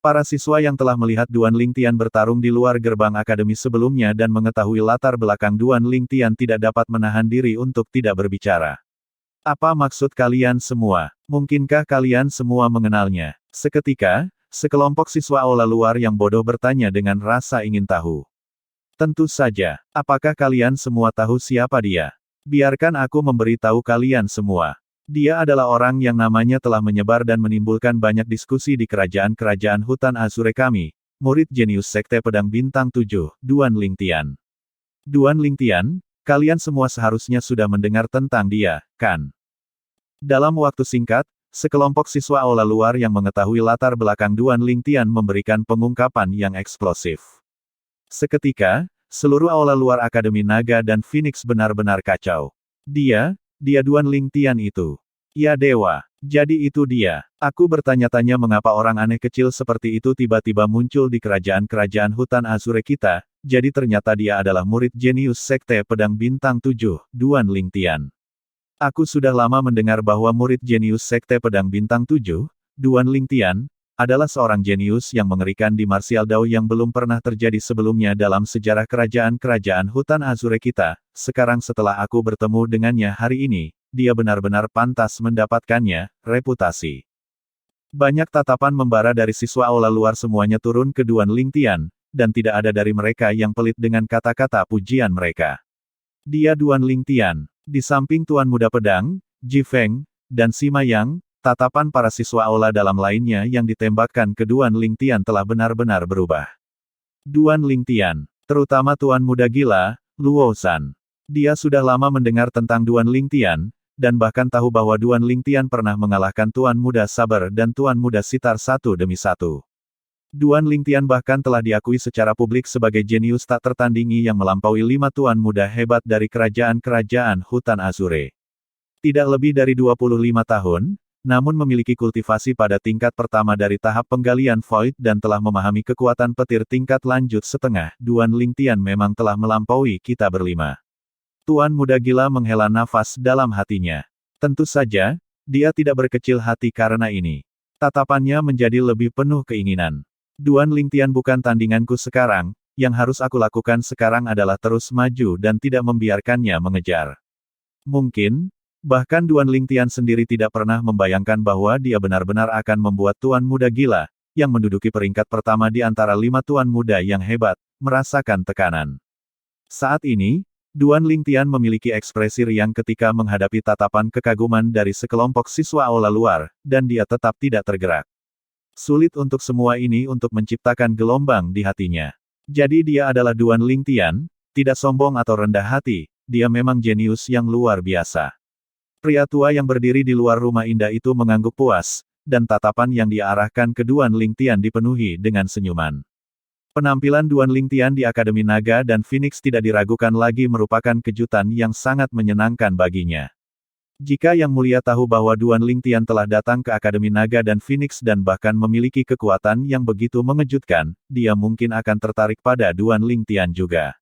Para siswa yang telah melihat Duan Lingtian bertarung di luar gerbang akademi sebelumnya dan mengetahui latar belakang Duan Lingtian tidak dapat menahan diri untuk tidak berbicara. Apa maksud kalian semua? Mungkinkah kalian semua mengenalnya? Seketika, sekelompok siswa aula luar yang bodoh bertanya dengan rasa ingin tahu. Tentu saja, apakah kalian semua tahu siapa dia? Biarkan aku memberitahu kalian semua. Dia adalah orang yang namanya telah menyebar dan menimbulkan banyak diskusi di kerajaan-kerajaan hutan Azure kami, murid jenius Sekte Pedang Bintang 7, Duan Lingtian. Duan Lingtian, kalian semua seharusnya sudah mendengar tentang dia, kan? Dalam waktu singkat, sekelompok siswa aula luar yang mengetahui latar belakang Duan Lingtian memberikan pengungkapan yang eksplosif. Seketika, seluruh aula luar Akademi Naga dan Phoenix benar-benar kacau. Dia Duan Lingtian itu. Ya dewa, jadi itu dia. Aku bertanya-tanya mengapa orang aneh kecil seperti itu tiba-tiba muncul di kerajaan-kerajaan hutan Azure kita, jadi ternyata dia adalah murid jenius Sekte Pedang Bintang 7, Duan Lingtian. Aku sudah lama mendengar bahwa murid jenius Sekte Pedang Bintang 7, Duan Lingtian, adalah seorang jenius yang mengerikan di martial Dao yang belum pernah terjadi sebelumnya dalam sejarah kerajaan-kerajaan hutan Azure kita. Sekarang setelah aku bertemu dengannya hari ini, dia benar-benar pantas mendapatkannya, reputasi. Banyak tatapan membara dari siswa aula luar semuanya turun ke Duan Lingtian, dan tidak ada dari mereka yang pelit dengan kata-kata pujian mereka. Dia Duan Lingtian. Di samping Tuan Muda Pedang, Jifeng, dan Sima Yang, tatapan para siswa aula dalam lainnya yang ditembakkan ke Duan Lingtian telah benar-benar berubah. Duan Lingtian, terutama Tuan Muda Gila, Luo Zhan. Dia sudah lama mendengar tentang Duan Lingtian, dan bahkan tahu bahwa Duan Lingtian pernah mengalahkan Tuan Muda Saber dan Tuan Muda Sitar satu demi satu. Duan Lingtian bahkan telah diakui secara publik sebagai jenius tak tertandingi yang melampaui 5 tuan muda hebat dari kerajaan-kerajaan hutan Azure. Tidak lebih dari 25 tahun, namun memiliki kultivasi pada tingkat pertama dari tahap penggalian void dan telah memahami kekuatan petir tingkat lanjut setengah, Duan Lingtian memang telah melampaui kita berlima. Tuan Muda Gila menghela nafas dalam hatinya. Tentu saja, dia tidak berkecil hati karena ini. Tatapannya menjadi lebih penuh keinginan. Duan Lingtian bukan tandinganku sekarang, yang harus aku lakukan sekarang adalah terus maju dan tidak membiarkannya mengejar. Mungkin, Bahkan Duan Lingtian sendiri tidak pernah membayangkan bahwa dia benar-benar akan membuat tuan muda gila, yang menduduki peringkat pertama di antara 5 tuan muda yang hebat, merasakan tekanan. Saat ini, Duan Lingtian memiliki ekspresi riang ketika menghadapi tatapan kekaguman dari sekelompok siswa aula luar, dan dia tetap tidak tergerak. Sulit untuk semua ini untuk menciptakan gelombang di hatinya. Jadi dia adalah Duan Lingtian, tidak sombong atau rendah hati, dia memang jenius yang luar biasa. Pria tua yang berdiri di luar rumah indah itu mengangguk puas, dan tatapan yang dia arahkan ke Duan Lingtian dipenuhi dengan senyuman. Penampilan Duan Lingtian di Akademi Naga dan Phoenix tidak diragukan lagi merupakan kejutan yang sangat menyenangkan baginya. Jika Yang Mulia tahu bahwa Duan Lingtian telah datang ke Akademi Naga dan Phoenix dan bahkan memiliki kekuatan yang begitu mengejutkan, dia mungkin akan tertarik pada Duan Lingtian juga.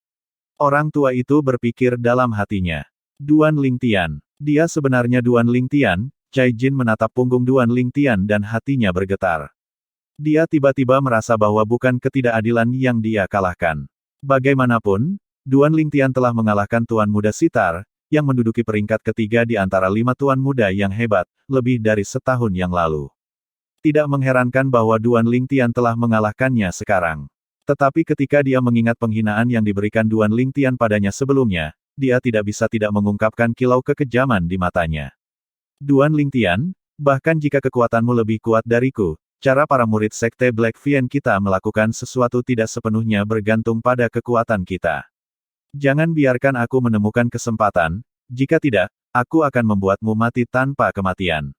Orang tua itu berpikir dalam hatinya. Duan Lingtian. Dia sebenarnya Duan Lingtian. Cai Jin menatap punggung Duan Lingtian dan hatinya bergetar. Dia tiba-tiba merasa bahwa bukan ketidakadilan yang dia kalahkan. Bagaimanapun, Duan Lingtian telah mengalahkan Tuan Muda Sitar, yang menduduki peringkat ketiga di antara 5 tuan muda yang hebat, lebih dari setahun yang lalu. Tidak mengherankan bahwa Duan Lingtian telah mengalahkannya sekarang. Tetapi ketika dia mengingat penghinaan yang diberikan Duan Lingtian padanya sebelumnya, dia tidak bisa tidak mengungkapkan kilau kekejaman di matanya. Duan Lingtian, bahkan jika kekuatanmu lebih kuat dariku, cara para murid Sekte Black Vien kita melakukan sesuatu tidak sepenuhnya bergantung pada kekuatan kita. Jangan biarkan aku menemukan kesempatan, jika tidak, aku akan membuatmu mati tanpa kematian.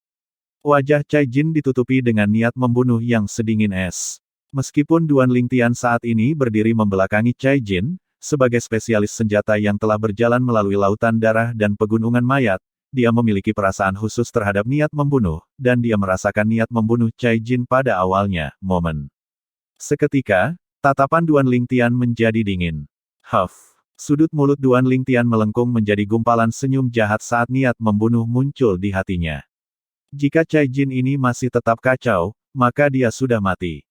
Wajah Cai Jin ditutupi dengan niat membunuh yang sedingin es. Meskipun Duan Lingtian saat ini berdiri membelakangi Cai Jin, sebagai spesialis senjata yang telah berjalan melalui lautan darah dan pegunungan mayat, dia memiliki perasaan khusus terhadap niat membunuh, dan dia merasakan niat membunuh Cai Jin pada awalnya, momen. Seketika, tatapan Duan Lingtian menjadi dingin. Huff. Sudut mulut Duan Lingtian melengkung menjadi gumpalan senyum jahat saat niat membunuh muncul di hatinya. Jika Cai Jin ini masih tetap kacau, maka dia sudah mati.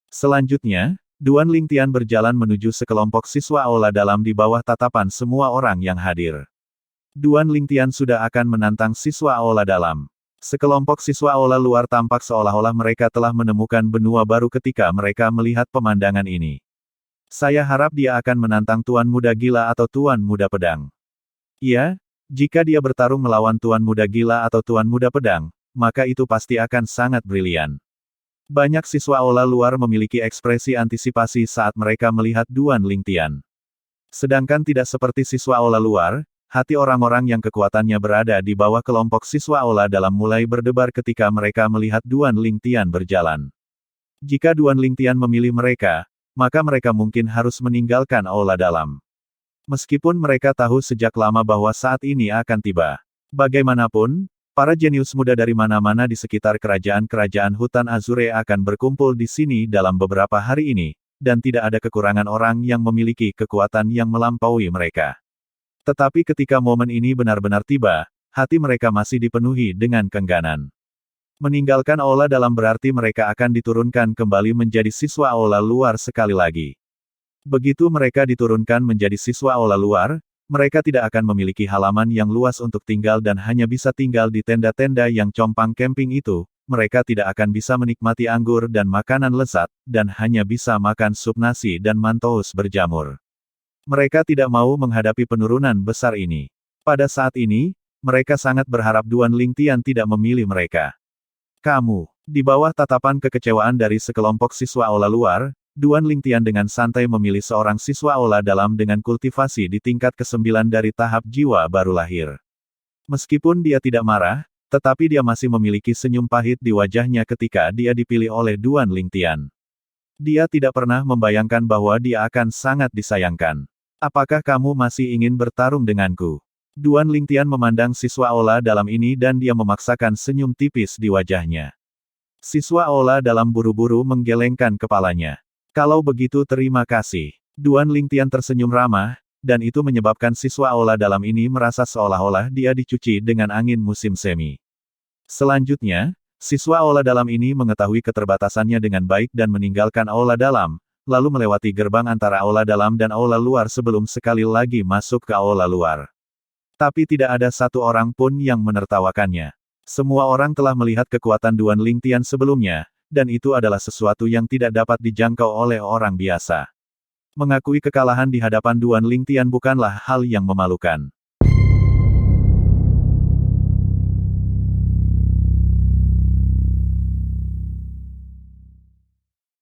Selanjutnya, Duan Lingtian berjalan menuju sekelompok siswa aula dalam di bawah tatapan semua orang yang hadir. Duan Lingtian sudah akan menantang siswa aula dalam. Sekelompok siswa aula luar tampak seolah-olah mereka telah menemukan benua baru ketika mereka melihat pemandangan ini. Saya harap dia akan menantang Tuan Muda Gila atau Tuan Muda Pedang. Iya, jika dia bertarung melawan Tuan Muda Gila atau Tuan Muda Pedang, maka itu pasti akan sangat brilian. Banyak siswa aula luar memiliki ekspresi antisipasi saat mereka melihat Duan Lingtian. Sedangkan tidak seperti siswa aula luar, hati orang-orang yang kekuatannya berada di bawah kelompok siswa aula dalam mulai berdebar ketika mereka melihat Duan Lingtian berjalan. Jika Duan Lingtian memilih mereka, maka mereka mungkin harus meninggalkan aula dalam. Meskipun mereka tahu sejak lama bahwa saat ini akan tiba. Bagaimanapun, para jenius muda dari mana-mana di sekitar kerajaan-kerajaan hutan Azure akan berkumpul di sini dalam beberapa hari ini, dan tidak ada kekurangan orang yang memiliki kekuatan yang melampaui mereka. Tetapi ketika momen ini benar-benar tiba, hati mereka masih dipenuhi dengan keengganan. Meninggalkan aula dalam berarti mereka akan diturunkan kembali menjadi siswa aula luar sekali lagi. Begitu mereka diturunkan menjadi siswa aula luar, mereka tidak akan memiliki halaman yang luas untuk tinggal dan hanya bisa tinggal di tenda-tenda yang compang camping itu, mereka tidak akan bisa menikmati anggur dan makanan lezat, dan hanya bisa makan sup nasi dan mantous berjamur. Mereka tidak mau menghadapi penurunan besar ini. Pada saat ini, mereka sangat berharap Duan Lingtian tidak memilih mereka. Kamu, di bawah tatapan kekecewaan dari sekelompok siswa aula luar, Duan Lingtian dengan santai memilih seorang siswa aula dalam dengan kultivasi di tingkat ke-9 dari tahap jiwa baru lahir. Meskipun dia tidak marah, tetapi dia masih memiliki senyum pahit di wajahnya ketika dia dipilih oleh Duan Lingtian. Dia tidak pernah membayangkan bahwa dia akan sangat disayangkan. Apakah kamu masih ingin bertarung denganku? Duan Lingtian memandang siswa aula dalam ini dan dia memaksakan senyum tipis di wajahnya. Siswa aula dalam buru-buru menggelengkan kepalanya. Kalau begitu terima kasih. Duan Lingtian tersenyum ramah, dan itu menyebabkan siswa aula dalam ini merasa seolah-olah dia dicuci dengan angin musim semi. Selanjutnya, siswa aula dalam ini mengetahui keterbatasannya dengan baik dan meninggalkan aula dalam, lalu melewati gerbang antara aula dalam dan aula luar sebelum sekali lagi masuk ke aula luar. Tapi tidak ada satu orang pun yang menertawakannya. Semua orang telah melihat kekuatan Duan Lingtian sebelumnya, dan itu adalah sesuatu yang tidak dapat dijangkau oleh orang biasa. Mengakui kekalahan di hadapan Duan Lingtian bukanlah hal yang memalukan.